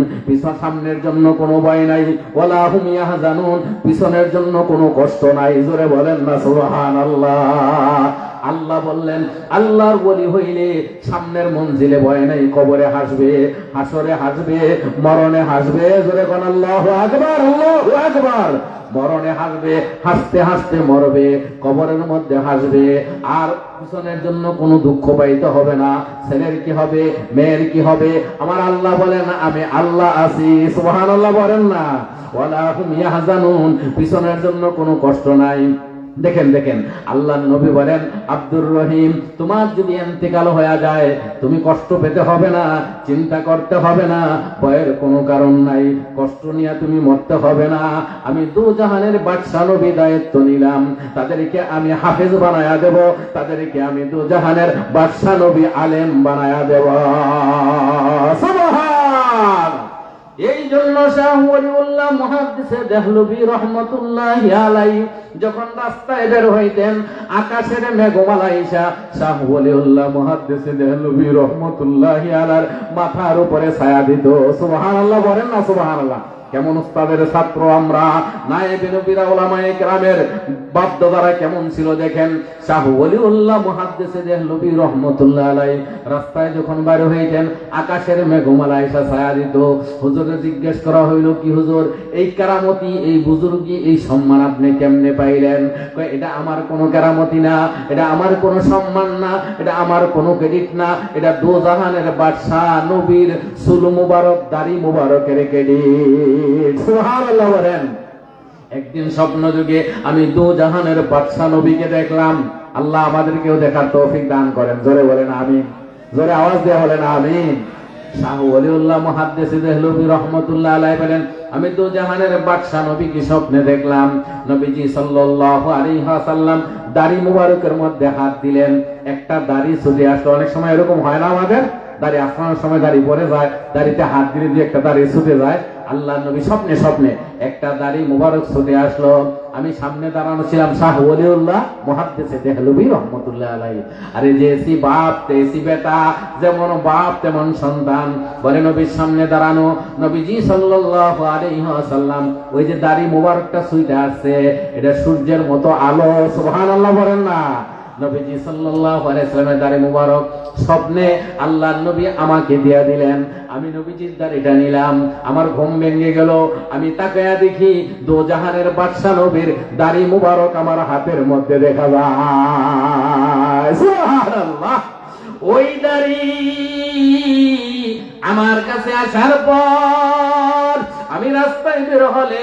সামনের জন্য কোনো ভয় নাই, ওয়ালা হুম ইয়াহজানুন, পিছনের জন্য কোনো কষ্ট নাই। জোরে বলেন না সুবহানাল্লাহ। আল্লাহ বললেন, আল্লাহর ওলি হইলে সামনের মঞ্জিলে ভয় নাই, কবরে হাসবে, হাসরে হাসবে, মরণে হাসবে। জোরে কোন আল্লাহু আকবার, আল্লাহু আকবার। মরণে হাসবে, হাসতে হাসতে মরবে, কবরের মধ্যে হাসবে, আর পিছনের জন্য কোনো দুঃখ পাইতে হবে না। ছেলের কি হবে, মেয়ের কি হবে, আমার আল্লাহ বলেন আমি আল্লাহ আছি। সুবহানাল্লাহ বলেন না, ওয়ালা হুম ইয়াহজানুন, পিছনের জন্য কোনো কষ্ট নাই। দেখেন দেখেন, আল্লাহর নবী বলেন, আব্দুর রহিম, তোমার যদি ইন্তেকাল হয়ে যায়, তুমি কষ্ট পেতে হবে না, চিন্তা করতে হবে না, ভয়ের কোনো কারণ নাই, কষ্ট নিয়ে তুমি মরতে হবে না। আমি দু জাহানের বাদশা নবী দায়িত্ব নিলাম, তাদেরকে আমি হাফেজ বানায়া দেব, তাদেরকে আমি দু জাহানের বাদশা নবী আলেম বানায়া দেব। সুবহান। এই জন্য শাহ ওলিউল্লাহ মুহাদ্দিস দেহলভী রহমতুল্লাহি আলাইহি যখন রাস্তায় বের হইতেন, আকাশের মেঘমালা আইসা শাহ ওলিউল্লাহ মুহাদ্দিস দেহলভী রহমতুল্লাহি আলাইহির মাথার উপরে ছায়া দিত। সুবহানাল্লাহ বলেন না সুবহানাল্লাহ। কেমন উস্তাদের ছাত্র আমরা, নায়েবে নবীরা উলামায়ে কেরামের বাপদাদারা কেমন ছিল দেখেন। শাহ ওলিউল্লাহ মুহাদ্দিস দেহলভী রহমতুল্লাহ আলাইহি রাস্তায় যখন বাইরে হইতেন, আকাশের মেঘমালা এসে ছায়া দিত। হুজুরে জিজ্ঞেস করা হইল, কি হুজুর, এই কেরামতি, এই বুজুর্গি, এই সম্মান আপনি কেমনে পাইলেন? এটা আমার কোনো কেরামতি না, এটা আমার কোনো সম্মান না, এটা আমার কোনো ক্রেডিট না, এটা দু জাহানের বাদশা নবীর চুল মুবারক, দাড়ি মুবারকের ক্রেডিট। সুবহানাল্লাহ বলেন। একদিন স্বপ্ন যুগে আমি দু জাহানের বাদশা নবীকে দেখলাম। আল্লাহ আমাদেরকেও দেখার তৌফিক দান করেন। জোরে বলেন আমিন, জোরে আওয়াজ দিয়ে বলেন আমিন। শাহ ওলিউল্লাহ মুহাদ্দিস দেহলভী রহমতুল্লাহ আলাইহি বলেন, আমি দু জাহানের বাদশা নবীকে স্বপ্নে দেখলাম। নবীজি সাল্লাল্লাহু আলাইহি ওয়াসাল্লাম দাড়ি মুবারকের মধ্যে হাত দিলেন, একটা দাড়ি ছুটে আসলো। অনেক সময় এরকম হয় না, আমাদের দাড়ি আসানোর সময় দাড়ি পড়ে যায়, দাড়িতে হাত দিলে দিয়ে একটা দাড়ি ছুটে যায়। আল্লাহ নবী স্বপ্নে স্বপ্নে একটা দাড়ি মুবারক ছুটে আসলো। আমি সামনে দাঁড়ানো ছিলাম শাহ ওলিউল্লাহ মুহাদ্দিস দেহলভী রহমতুল্লাহ আলাইহি। আরে যেসি বাপ তেসি বেটা, যেমন বাপ তেমন সন্তান, বলে নবীর সামনে দাঁড়ানো। নবীজি সাল্লাল্লাহু আলাইহি ওয়াসাল্লাম ওই যে দাড়ি মুবারকটা ছুটে আসছে, এটা সূর্যের মতো আলো। সুবহানাল্লাহ বলেন না। নবীজি সাল্লাল্লাহু আলাইহি ওয়াসাল্লামের দাড়ি মুবারক স্বপ্নে আল্লাহর নবী আমাকে দিয়ে দিলেন। আমি নবীজির দাড়িটা নিলাম, আমার ঘুম ভেঙে গেল। আমি তাকায়া দেখি দু জাহানের বাদশা নবীর দাড়ি মুবারক আমার হাতের মধ্যে দেখা যায়। সুবহানাল্লাহ। ওই দাড়ি আমার কাছে আসার পর আমি রাস্তায় বের হলে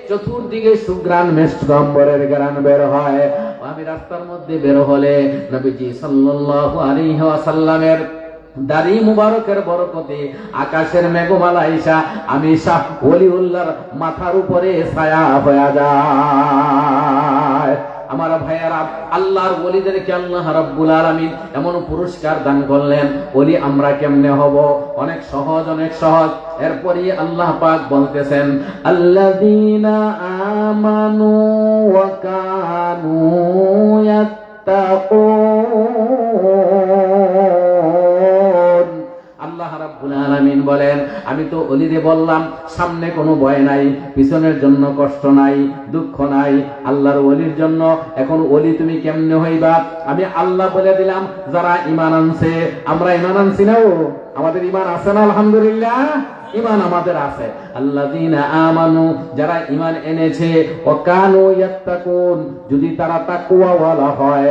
চতুর্দিকে সুগ্রাণ মেষগম্বরের গ্রাণ বের হয়। আমি রাস্তার মধ্যে বের হলে নবীজি সাল্লাল্লাহু আলাইহি ওয়াসাল্লামের দাড়ি মুবারকের বরকতে আকাশের মেঘমালা ঈশা আমি শাহ ওলিউল্লাহর মাথার উপরে ছায়া হয়ে যায়। আমার ভাইয়ারা, আল্লাহর ওলিদেরকে আল্লাহ রাব্বুল আলামিন এমন পুরস্কার দান করলেন। ওলি আমরা কেমনে হব? অনেক সহজ, অনেক সহজ। এরপরে আল্লাহ পাক বলতেছেন, আল্লাযীনা আমানু ওয়া কানু ইয়াত্তাকুন। আল্লাহ রাব্বুল আলামিন বলেন, আমি তো ওলিরে বললাম সামনে কোনো ভয় নাই, পিছনের জন্য কষ্ট নাই, দুঃখ নাই আল্লাহর ওলির জন্য। এখন ওলি তুমি কেমনে হইবা? আমি আল্লাহ বলে দিলাম, যারা ঈমান আনছে। আমরা ঈমান আনছি না? আমাদের ঈমান আছে না? আলহামদুলিল্লাহ, ঈমান আমাদের আছে। আল্লাযীনা আমানু, যারা ঈমান এনেছে, ওয়া কানু ইয়াত্তাকুন, যদি তারা তাকওয়াওয়ালা হয়,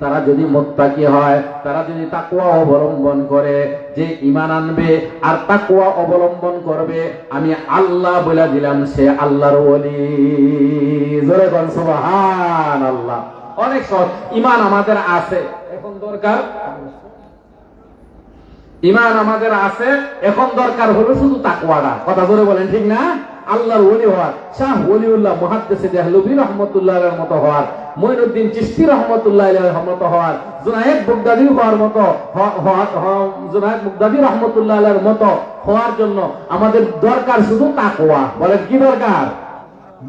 তারা যদি মুত্তাকি হয়, তারা যদি তাকওয়া অবলম্বন করে, যে ঈমান আনবে আর তাকওয়া অবলম্বন করবে, আমি আল্লাহ বলে দিলাম সে আল্লাহর ওলি। জোরে বল সুবহানাল্লাহ। অনেক সহজ। ঈমান আমাদের আছে, এখন দরকার, ঈমান আমাদের আছে, এখন দরকার হলো শুধু তাকওয়াটা। কথা জোরে বলেন, ঠিক না? আল্লাহর ওলি হওয়ার, শাহ ওলিউল্লাহ মুহাদ্দিস দেহলভী রাহমাতুল্লাহ আলাইহির মতো হওয়ার, মঈনুদ্দিন চিশতি রাহমাতুল্লাহ আলাইহির মতো হওয়ার, জুনায়েদ বাগদাদী হওয়ার মতো, জুনায়েদ বাগদাদী রাহমাতুল্লাহ আলাইহির মতো হওয়ার জন্য আমাদের দরকার শুধু তাকওয়া। বলেন কি দরকার?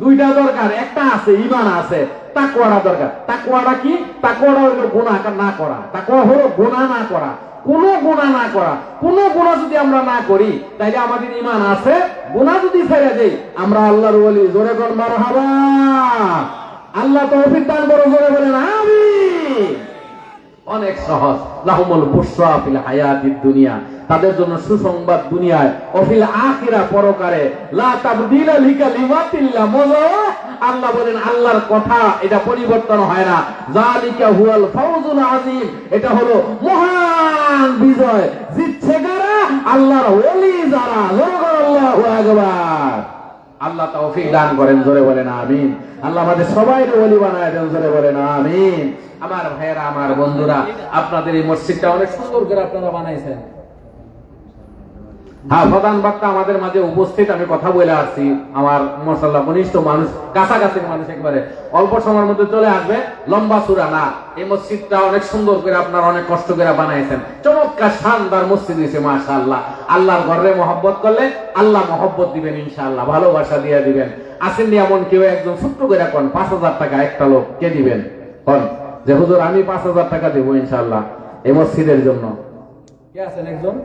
দুইটা দরকার। একটা আছে, ঈমান আছে, তাকওয়াটা দরকার। তাকওয়াটা কি? তাকওয়াটা হলো গুনাহ না করা। তাকওয়া হলো গুনাহ না করা, কোন গুনাহ না করা। কোন গুনাহ যদি আমরা না করি, তাইলে আমাদের ঈমান আছে। গুনাহ যদি ছেড়ে দেই, আমরা আল্লাহর ওলি। জোরে বল মারহাবা। আল্লাহ তৌফিক দান করো। জোরে বলেন আমিন। অনেক সহজ। লাহুমুল বুশরা ফিল হায়াতিদ দুনিয়া, তাদের জন্য সুসংবাদ দুনিয়ায়, ও ফিল আখিরা পরকালে। লা তাবদীলা লিকালিমাতিল্লাহ। আল্লাহ বলেন, আল্লাহর কথা এটা পরিবর্তন হয় না। যালিকা হুয়াল ফাওজুল আযীম, এটা হলো মহান বিজয়। জিতছে কারা? আল্লাহর ওলি যারা। আল্লাহু আকবার। আল্লাহ তৌফিক দান করেন। জোরে বলেন আমিন। আল্লাহ আমাদের সবাইকে ওলি বানায় দেন। জোরে বলেন আমিন। আমার ভাইয়েরা, আমার বন্ধুরা, আপনাদের এই মসজিদটা অনেক সুন্দর করে আপনারা বানাইছেন। হ্যাঁ, প্রধান বক্তা আমাদের মাঝে উপস্থিত। আমি কথা বলে আসছি, আমার মাশাআল্লাহ ঘনিষ্ঠ মানুষ, কাছাকাছি মানুষ, একেবারে অল্প সময়ের মধ্যে চলে আসবে। লম্বা চূড়া না, এই মসজিদটা অনেক সুন্দর করে আপনারা অনেক কষ্ট করে বানাইছেন। চমৎকার শানদার মসজিদ হয়েছে মাশাআল্লাহ। আল্লাহর ঘরে মহব্বত করলে আল্লাহ মহব্বত দিবেন ইনশাআল্লাহ, ভালোবাসা দিয়ে দিবেন। আসেননি এমন কেউ একজন ছোট্ট করে কোন 5,000 টাকা একটা লোক কে দিবেন? কোন যে হুজুর আমি 5,000 টাকা দেবো ইনশাআল্লাহ এই মসজিদের জন্য। কে আছেন একজন?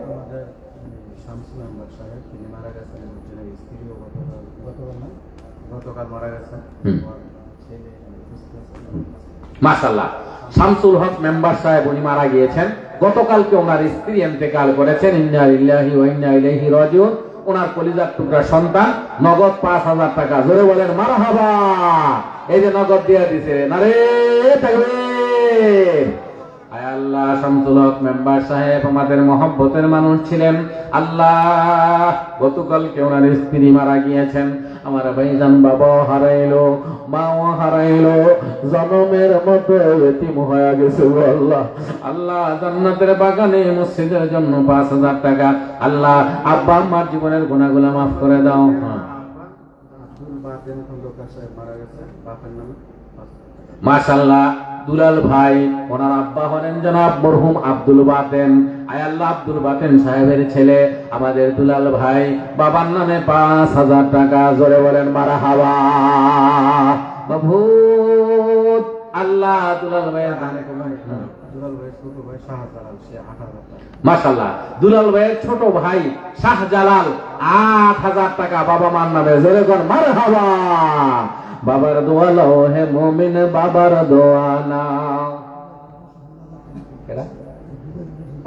মাশাআল্লাহ, শামসুল হক মেম্বার সাহেব, উনি মারা গিয়েছেন গতকালকে। ওনার স্ত্রী ইন্তেকাল করেছেন। ইন্না লিল্লাহি ওয়া ইন্না ইলাইহি রাজিউন। ওনার কলিজার টুকরা সন্তান নগদ 5,000 টাকা। জোরে বলেন মারহাবা। এই যে নগদ দিয়ে দিছে, নারে তাকবীর। আয় আল্লাহ, শামসুল হক মেম্বার সাহেব আমাদের মহব্বতের মানুষ ছিলেন। আল্লাহ, গতকালকে ওনার স্ত্রী মারা গিয়েছেন। আমার ভাইজান বাবা হারাইলো, মাও হারাইলো, জনমের মতো এতিম হয়ে গেছে। আল্লাহ, আল্লাহ জান্নাতের বাগানে মসজিদের জন্য 5,000 টাকা। আল্লাহ, আব্বা আম্মার জীবনের গুনাহগুলো মাফ করে দাও। মাশাআল্লাহ, দুলাল ভাই, ওনার আব্বা হলেন জনাব মরহুম আব্দুল বাতেন। আয় আল্লাহ, আব্দুল বাতেন সাহেবের ছেলে আমাদের দুলাল ভাই, বাবার নামে 5,000 টাকা। জোরে বলেন মারহাবা। মাবুদ আল্লাহ, দুলাল ভাইয়ের দানে মাশাআল্লাহ, দুলাল ভাইয়ের ছোট ভাই শাহজালাল 8,000 টাকা বাবা মার নামে। জোরে বলেন মারহাবা। বাবার দোয়া লও হে মুমিন, বাবার দোয়া নাও।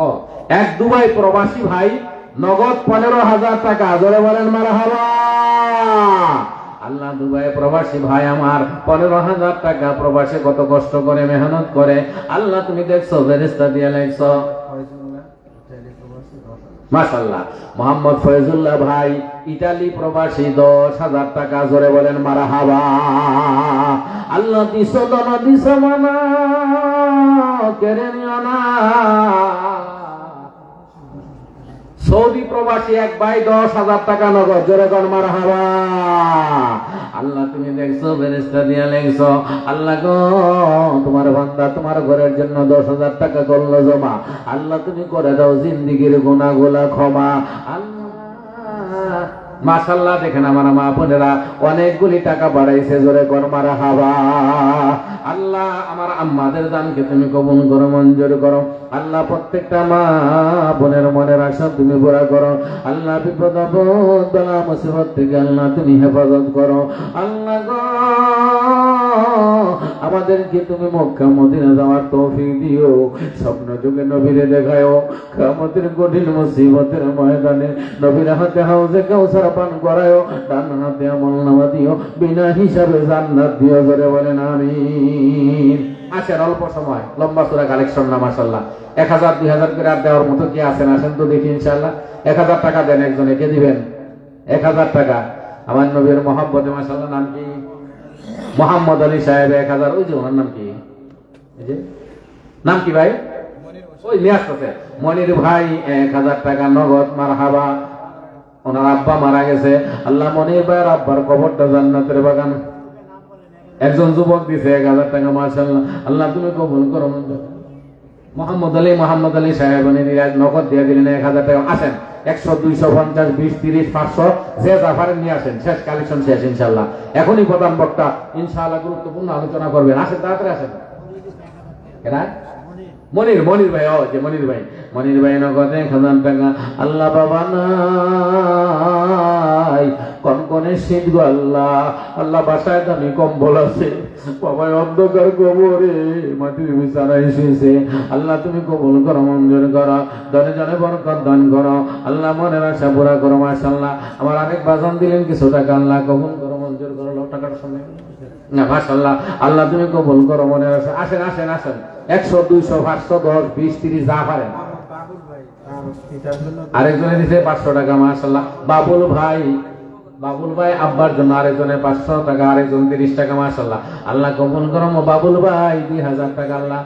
ও, এক দুবাই প্রবাসী ভাই নগদ 15,000 টাকা। জোরে বলেন মারহাবা। আল্লাহ, দুবাই প্রবাসী ভাই আমার 15,000 টাকা। প্রবাসে কত কষ্ট করে মেহনত করে, আল্লাহ তুমি দেখছো, ফেরেশতা দিয়ে লেখছো। মাশাআল্লাহ, মোহাম্মদ ফয়জুল্লাহ ভাই ইতালি প্রবাসী 10,000 টাকা। জোরে বলেন মারহাবা। আল্লাহ, দিছো দনা দিছো মানা কেড়ে নিও না। প্রবাসী এক ভাই 10,000 টাকা নগদ, জোরে কোন মারহাবা। আল্লাহ তুমি দেখছো, ফেরেশতা দিয়া লেখছো, আল্লাহ গো তোমার বান্দা তোমার ঘরের জন্য 10,000 টাকা করলো জমা, আল্লাহ তুমি করে দাও জিন্দেগীর গুনাহগুলো ক্ষমা। আল্লাহ মাশাআল্লাহ, দেখেন আমার মা বোনেরা অনেকগুলি টাকা বাড়াইছে, জোরে কর মারহাবা। আল্লাহ আমার আম্মাদের দানকে তুমি কবুল করো, মঞ্জুর করো। আল্লাহ প্রত্যেকটা মা বোনের মনের আশা তুমি পুরা করো। আল্লাহ বিপদ আপদ বালা মুসিবত থেকে আল্লাহ তুমি হেফাজত করো। আল্লাহ গো আমাদেরকে তুমি মক্কা মদিনা যাওয়ার তৌফিক দিও, স্বপ্ন যুগে নবীরে দেখায়ও, কিয়ামতের কঠিন মুসিবতের ময়দানে নবীর হাতে হাউজে কাউসার পান করায়ও, ডান হাতে আমলনামা দিও, বিনা হিসাবে জান্নাত দিও, জোরে বলেন আমিন। আসেন, অল্প সময় লম্বা সূরা কালেকশন না মাশাআল্লাহ। 1000 2000 করে আর দেওয়ার মতো কি আছেন? আসেন তো দেখি ইনশাআল্লাহ। 1000 টাকা দেন, একজনে কে দিবেন? 1000 টাকা। আমার নবীর মহব্বতে মাশাআল্লাহ, নাম কি? মোহাম্মদ আলী সাহেব 1000। ওই যে ওনার নাম কি? এই যে নাম কি ভাই? ওই নিয়ে আসতেছে মনির ভাই 1000 টাকা নগদ, মারহাবা। ওনার আব্বা মারা গেছে, আল্লাহ মনির ভাইয়ের আব্বার কবরটা জান্নাতের বাগান। একজন যুবক দিছে 1000 টাকা, মাশাআল্লাহ, আল্লাহ তুমি কবুল করো। মোহাম্মদ আলী সাহেব নগদ দিয়ে দিলেন 1000 টাকা। আসেন 100 200 50 20 30 500 যে জাফারের নিয়ে আসেন, শেষ কালেকশন শেষ ইনশাআল্লাহ। এখনই প্রধান বক্তা ইনশাআল্লাহ গুরুত্বপূর্ণ আলোচনা করবেন। আসেন, তাড়াতাড়ি আসেন। কেনা মনির ভাই, ও যে মনির ভাই নগদ 1000 টাকা। আল্লাহ বাবা নাই কনকনে শীত গো আল্লাহ বাসায় দামি কম্বল আছে, বাবাই অন্ধকার কবরে মাটির বিছানায় শুয়েছে, আল্লাহ তুমি কবুল করো, মঞ্জুর করো, ধনে জনে বরকত দান করো, আল্লাহ মনের আশা পুরা করো। মাশাআল্লাহ আমার আরেক বাজান দিলেন কিছু টাকা, আল্লাহ কবুল করো, মঞ্জুর করো। টাকার সামনে না মাশাআল্লাহ, আল্লাহ তুমি কবুল করো মনের আশা। আসেন 100 200 500 10 20 30 যা পারেন। আরেকজনে দিছে 500 টাকা, মাশাআল্লাহ। বাবুল ভাই আব্বার জন্য আরেকজনে 500 টাকা, আরেকজন 30 টাকা, মাশাআল্লাহ, আল্লাহ কবুল করো। বাবুল ভাই 2000 টাকা, আল্লাহ।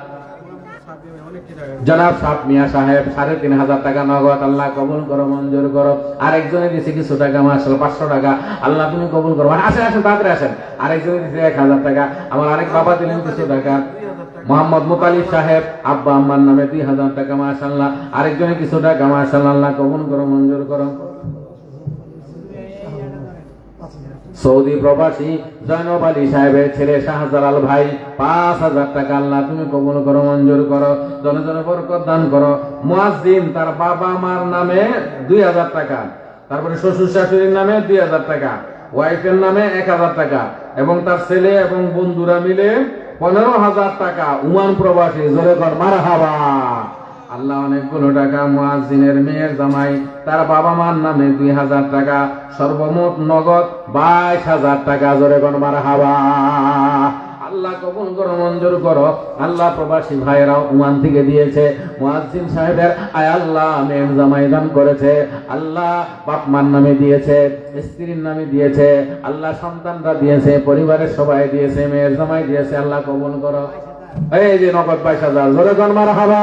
জনাব সাপ মিয়া সাহেব 3500 টাকা নগদ, আল্লাহ কবুল করো, মঞ্জুর করো। আরেকজনে দিছে কিছু টাকা, মাশাআল্লাহ 500 টাকা, আল্লাহ তুমি কবুল করো। আসেন তাড়াতাড়ি আসেন। আরেকজনে দিছে 1000 টাকা, আমার আরেক বাবা দিলেন কিছু টাকা, মোহাম্মদ মুতালিব সাহেব আব্বা আম্মার নামে 2000 টাকা, মাশাআল্লাহ। আরেকজনে কিছু টাকা, মাশাআল্লাহ, আল্লাহ কবুল করো, মঞ্জুর করো। সৌদি প্রবাসী জয়নব আলী সাহেবের ছেলে শাহজালাল ভাই 5000 টাকা, আল্লাহ তুমি কবুল করো, মঞ্জুর করো, জনে জনে বরকত দান করো। মুয়াজ্জিন তার বাবা মার নামে 2000 টাকা, তারপরে শ্বশুর শাশুড়ির নামে 2000 টাকা, ওয়াইফের নামে 1000 টাকা এবং তার ছেলে এবং বন্ধুরা মিলে 15,000 টাকা। উমান প্রবাসী, জোরে কর মারহাবা। আল্লাহ অনেকগুলো টাকা। মুয়াজ্জিনের মেয়ের জামাই তার বাবা মার নামে 2000 টাকা, সর্বমোট নগদ 22,000 টাকা, জোরে কর মারহাবা। আল্লাহ কবুল করো, মঞ্জুর করো। আল্লাহ প্রবাসী ভাইয়েরা ওমান থেকে দিয়েছে, মুয়াজ্জিন সাহেবের আয় আল্লাহ মেয়ের জামাই দান করেছে, আল্লাহ বাপ মার নামে দিয়েছে, স্ত্রীর নামে দিয়েছে, আল্লাহ সন্তানরা দিয়েছে, পরিবারের সবাই দিয়েছে, মেয়ের জামাই দিয়েছে, আল্লাহ কবুল করো। এই যে নগদ 22,000, জোরে কর মারহাবা,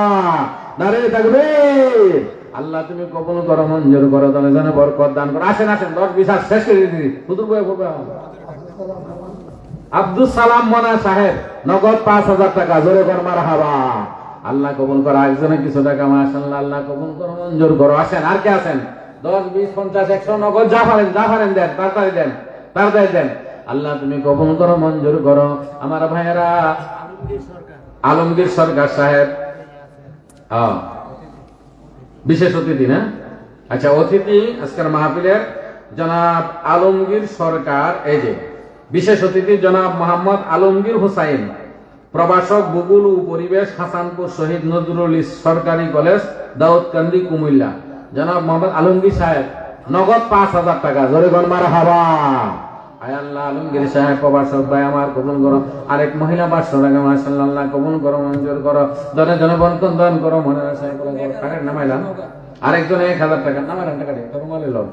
নারে তাকবীর। আল্লাহ তুমি কবুল করো, মঞ্জুর করো, তুমি যেন বরকত দান করো। আসেন 10 20 শেষ করে দিই। হুজুর বই বলবে আব্দুল সালাম মনা সাহেব নগদ 5000 টাকা, জোরে কর মারহাবা। আল্লাহ কবুল করো। একজনে কিছু টাকা, মাশাআল্লাহ, আল্লাহ কবুল করো, মঞ্জুর করো। আসেন, আর কে আছেন? 10 20 50 100 নগদ যা পারেন দেন, তাড়াতাড়ি দেন। আল্লাহ তুমি কবুল করো, মঞ্জুর করো। আমার ভাইয়েরা আলমগীর সরকার সাহেব বিশেষ অতিথি না? আচ্ছা, অতিথি আজকের মাহফিলের জনাব আলমগীর সরকার। এই যে বিশেষ অতিথি জনাব মোহাম্মদ আলমগীর হুসাইন, প্রবাসক, ভূগোল ও পরিবেশ, হাসানপুর শহীদ নজরুল সরকারি কলেজ, দাউদকান্দি, কুমিল্লা। জনাব মোহাম্মদ আলমগীর সাহেব নগদ 5000 টাকা, জোরে গণ মারহাবা। আয় আল্লাহ আলমগীর সাহেব প্রবাসক ভাই আমার কবুল করো। আরেক মহিলা 500 টাকা, মাশাআল্লাহ, আল্লাহ কবুল করো, মঞ্জুর করো, জনে জনে বরকত দান করো, মনের আশায় করো। টাকার নামাইলাম। আরেকজন 1000 টাকা নামাইলাম, টাকা দিয়ে তখন বলে লো।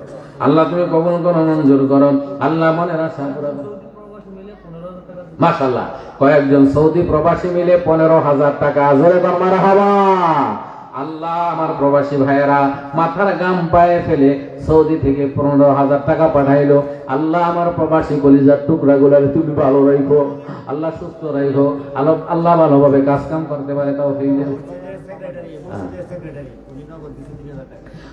আল্লাহ তুমি কবুল করো, মঞ্জুর করো, আল্লাহ মনের আশা পুরো করো। মাশাআল্লাহ, কয়েকজন সৌদি প্রবাসী মিলে 15,000 টাকা, জোরে কর মারহাবা। আল্লাহ আমার প্রবাসী ভাইয়েরা মাথার গাম পায়ে ফেলে সৌদি থেকে 15,000 টাকা পাঠাইলো। আল্লাহ আমার প্রবাসী কলিজার টুকরা গুলার তুমি ভালো রাখো, আল্লাহ সুস্থ রাখো, আল্লাহ ভালোভাবে কাজ কাম করতে পারে তাও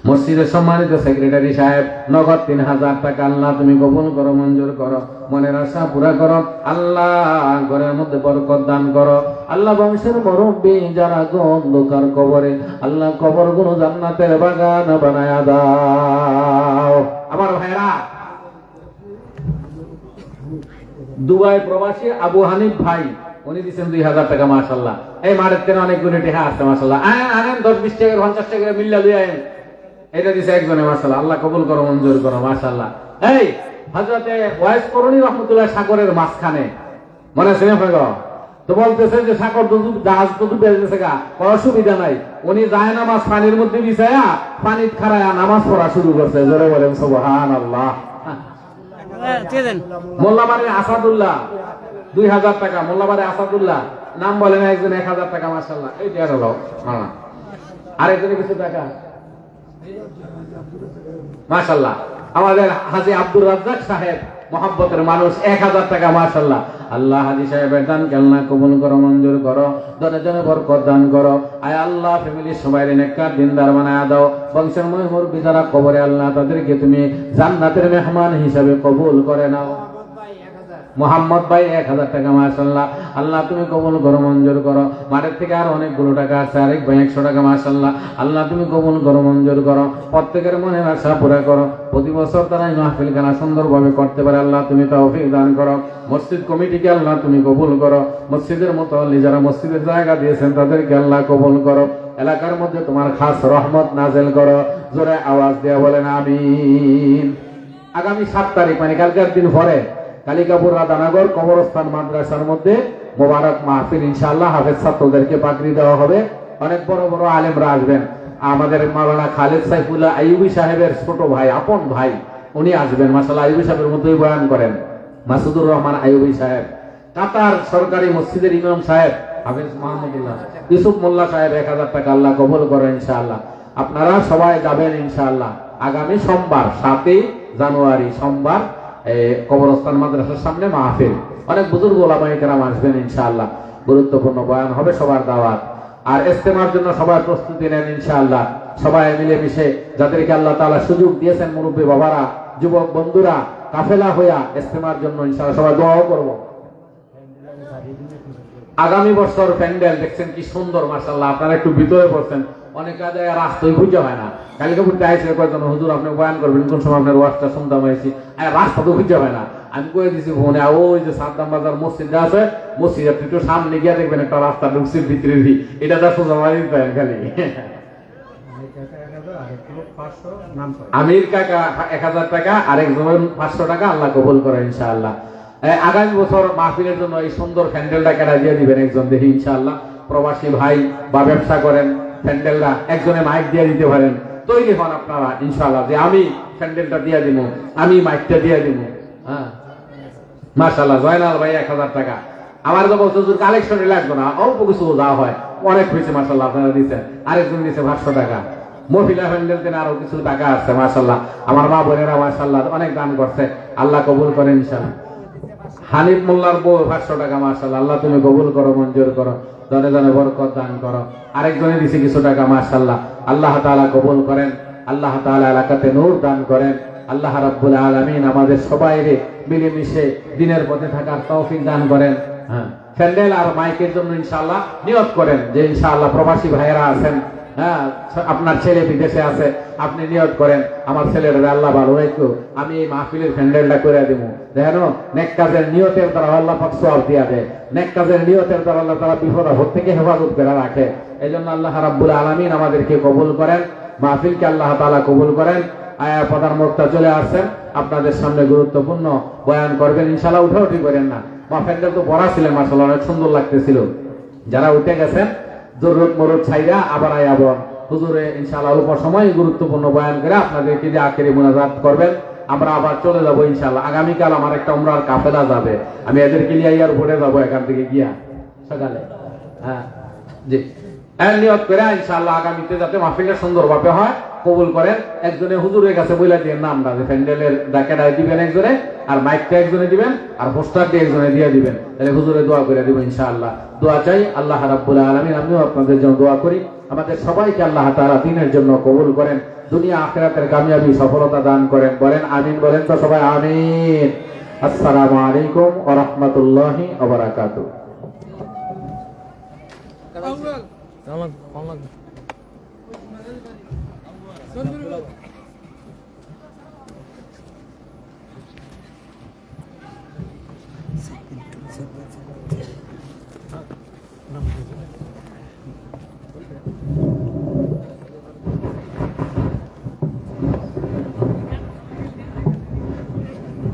মসজিদের সম্মানিত সেক্রেটারি সাহেব নগদ 3,000 টাকা আল্লাহ তুমি কবুল করো, মঞ্জুর করো, মনের আশা পুরা করো আল্লাহ, ঘরের মধ্যে বরকত দান করো আল্লাহ। বংশের মুরব্বি যারা অন্ধকার কবরে আল্লাহ কবর গুলো জান্নাতের বাগান বানায়া দাও। আমার ভাইরা দুবাই প্রবাসী আবু হানিফ ভাই উনি দিচ্ছেন 2,000 টাকা মাশাআল্লাহ। এই মারের তেন অনেকগুলো টেহা আছে মাশাআল্লাহ। আনেন 10-20 টাকা 50 টাকা মিল্লা দিয়ে আনেন, এটা দিছে একজনে মাশাআল্লাহ, আল্লাহ কবুল করো, মঞ্জুর করো মাশাআল্লাহ। এই হযরতে ওয়াইস করণী রহমাতুল্লাহ সাগরের মাঝখানে মনে আছে না ভাই, তো বলতেছে যে সাগর তো জাহাজ তো ডুবে গেছে গা, অসুবিধা নাই, উনি যায় নামাজ পানির মধ্যে বিছায়া পানিত খাড়ায়া নামাজ পড়া শুরু করছে, জোরে বলেন সুবহানাল্লাহ। মোল্লাবাড়ির আসাদুল্লাহ 2,000 টাকা, মোল্লাবাড়ির আসাদুল্লাহ নাম বলেন একজন 1,000 টাকা মাশাআল্লাহ। এই দিয়ে গেল আরেকজনের কিছু টাকা মাশাআল্লাহ। আমাদের হাজী আব্দুর রাজ্জাক সাহেব মহব্বতের মানুষ 1,000 টাকা মাশাআল্লাহ। আল্লাহ হাজী সাহেবের দান আল্লাহ কবুল করো, মঞ্জুর করো, জনে জনে বরকত দান করো। আয় আল্লাহ ফ্যামিলির সবাই নেককার দিনদার বানায়া দাও। বংশের মুরব্বি যারা কবরে আল্লাহ তাদেরকে তুমি জান্নাতের মেহমান হিসাবে কবুল করে নাও। মোহাম্মদ ভাই 1,000 টাকা মাশাআল্লাহ, আল্লাহ তুমি কবুল করো, মঞ্জুর করো। মাঠের থেকে আর অনেকগুলো টাকা আছে, আরেক ভাই 100 টাকা মাশাআল্লাহ, আল্লাহ তুমি কবুল করো, মঞ্জুর করো। প্রত্যেকের মনের আশা পুরা করো, প্রতি বছর তারা এই মাহফিল খানা সুন্দরভাবে করতে পারে আল্লাহ তুমি তৌফিক দান করো। মসজিদ কমিটিকে আল্লাহ তুমি কবুল করো, মসজিদের মুতাল্লি যারা মসজিদের জায়গা দিয়েছেন তাদেরকে আল্লাহ কবুল করো। এলাকার মধ্যে তোমার খাস রহমত নাযিল করো, জোরে আওয়াজ দিয়ে বলেন আমিন। আগামী 7 তারিখ মানে কালকের দিন পরে কালিকাপুর রাধানগর কবরস্থান মাদ্রাসার মধ্যে মোবারক মাহফিল ইনশাআল্লাহ, হাফেজ ছাত্রদেরকে পাগড়ি দেওয়া হবে, অনেক বড় বড় আলেমরা আসবেন। আমাদের মাওলানা খালেদ সাইফুল্লাহ আইয়ুবী সাহেবের ছোট ভাই, আপন ভাই, উনি আসবেন মাশাআল্লাহ। আইয়ুবী সাহেবের মতোই বয়ান করেন মাসুদুর রহমান আইয়ুবী সাহেব। কাতার সরকারি মসজিদের ইমাম সাহেব হাফেজ মাহমুদুল্লাহ ইউসুফ মোল্লা সাহেব 1,000 টাকা আল্লাহ কবুল করেন ইনশাআল্লাহ। আপনারা সবাই যাবেন ইনশাআল্লাহ আগামী সোমবার 7 জানুয়ারি সোমবার কবরস্থান মাদ্রাসার সামনে মাহফিল। অনেক বুজুর্গ ওলামায়ে কেরাম আসবেন ইনশাআল্লাহ, গুরুত্বপূর্ণ বয়ান হবে, সবার দাওয়াত। আর ইজতেমার জন্য সবাই প্রস্তুতি নেন ইনশাআল্লাহ। সবাই মিলেমিশে যাদেরকে আল্লাহ তাআলা সুযোগ দিয়েছেন, মুরব্বী বাবারা, যুবক বন্ধুরা, কাফেলা হইয়া ইজতেমার জন্য ইনশাআল্লাহ সবাই দোয়া করব। আগামী বছর প্যান্ডেল দেখছেন কি সুন্দর মাশাআল্লাহ, আপনারা একটু ভিতরে পড়ছেন, অনেক কাজে রাস্তায় খুঁজে হয় না। কালিকাপুরতে আইসে কয়েকজন হুজুর আপনি বয়ান করবেন, কোন সময় আপনার ওয়াজটা শুনতে হয়েছি, রাস্তা তো খুঁজে হয় না। আমি কয়ে দিছি ফোনে, ওই যে সাদ্দাম বাজার মসজিদ আছে, মসজিদ একটু সামনে গিয়ে দেখবেন একটা রাস্তা ঢুকছে ভিতরে, এটা যা সোজা মারি খালি। আমির কাকা 1,000 টাকা, আরেকজন 500 টাকা, আল্লাহ কবুল করে ইনশাআল্লাহ। আগামী বছর মাহফিলের জন্য এই সুন্দর প্যান্ডেলটা কেটে দিয়ে দিবেন একজন, দেখি ইনশাআল্লাহ। প্রবাসী ভাই বা ব্যবসা করেন, প্যান্ডেলটা একজনে মাইক দিয়ে দিতে পারেন, তৈরি হন আপনারা ইনশাআল্লাহ, যে আমি প্যান্ডেলটা দিয়ে দিব, আমি মাইকটা দিয়ে দিব। হ্যাঁ মাশাআল্লাহ। জয়নাল ভাই 1,000 টাকা। আমার তো বলতে হুজুর কালেকশনে লাগবে না, অল্প কিছু যা হয় অনেক হয়েছে মাশাআল্লাহ, আপনারা দিচ্ছেন। আরেকজন দিচ্ছে 500 টাকা। মহিলা প্যান্ডেল থেকে আরো কিছু টাকা আসছে মাশাআল্লাহ। আমার মা বোনেরা মাশাআল্লাহ অনেক দান করছে, আল্লাহ কবুল করেন ইনশাআল্লাহ। হানিফ মোল্লার বউ 500 টাকা মাশাআল্লাহ, আল্লাহ তুমি কবুল করো, মঞ্জুর করো, জনে জনে বরকত দান করো। আরেকজনে দিছে কিছু টাকা মাশাআল্লাহ, আল্লাহ তাআলা কবুল করেন, আল্লাহ তাআলা এলাকাতে নূর দান করেন। আল্লাহ রাব্বুল আলামিন আমাদের সবাইকে মিলেমিশে দিনের পথে থাকার তৌফিক দান করেন। হ্যাঁ, প্যান্ডেল আর মাইকের জন্য ইনশাআল্লাহ নিয়ত করেন যে ইনশাআল্লাহ প্রবাসী ভাইয়েরা আছেন, হ্যাঁ আপনার ছেলে বিদেশে আছে, আপনি নিয়ত করেন আমার ছেলের আল্লাহ ভালো রাখো, আমি এই মাহফিলের প্যান্ডেলটা করে দিব। দেখেন নেক কাজের নিয়তের দ্বারা আল্লাহ পাক সওয়াব দিয়া দেয়, নেক কাজের নিয়তের দ্বারা আল্লাহ তাআলা বিপদ আপদ থেকে হেফাজত করে রাখে। এজন্য আল্লাহ রাব্বুল আলামিন আমাদেরকে কবুল করেন, মাহফিলকে আল্লাহ তাআলা কবুল করেন। প্রধান বক্তা চলে আসছেন, আপনাদের সামনে গুরুত্বপূর্ণ বয়ান করবেন ইনশাআল্লাহ। উঠাউঠি করেন না, মা প্যান্ডেল তো ভরা ছিলেন মাশাআল্লাহ, অনেক সুন্দর লাগতেছিল। যারা উঠে গেছেন জরুরত মরুদ ছাইরা আবার আয়াবন হুজুরে ইনশাআল্লাহ অল্প সময় গুরুত্বপূর্ণ বয়ান করে আপনাদেরকে যে আখেরি মুনাজাত করবেন। আমরা আবার চলে যাবো ইনশাআল্লাহ। আগামীকাল আমার একটা উমরার কাফেলা যাবে, আমি এদেরকে নিয়ে এয়ারপোর্টে যাবো এখান থেকে গিয়া সকালে। হ্যাঁ জি নিয়ত করে ইনশাআল্লাহ আগামীতে যাতে মাহফিলটা সুন্দরভাবে হয় কবুল করেন। একজনে হুজুরের কাছে বইলা দিয়ে নামটা যে প্যান্ডেলের ডাকেটা দিবেন একজনে, আর মাইকটা একজনে দিবেন, আর পোস্টারটি একজনে দিয়ে দিবেন, তাহলে হুজুরে দোয়া করে দিব ইনশাআল্লাহ। দোয়া চাই আল্লাহ রাব্বুল আলামিন, আমিও আপনাদের জন্য দোয়া করি, আমাদের সবাইকে আল্লাহ তাআলা দ্বীনের জন্য কবুল করেন, দুনিয়া আখিরাতের কামিয়াবি সফলতা দান করেন। বলেন আমিন, বলেন তো সবাই আমিন। আসসালামু আলাইকুম ওয়া রাহমাতুল্লাহি ওয়া বারাকাতুহু।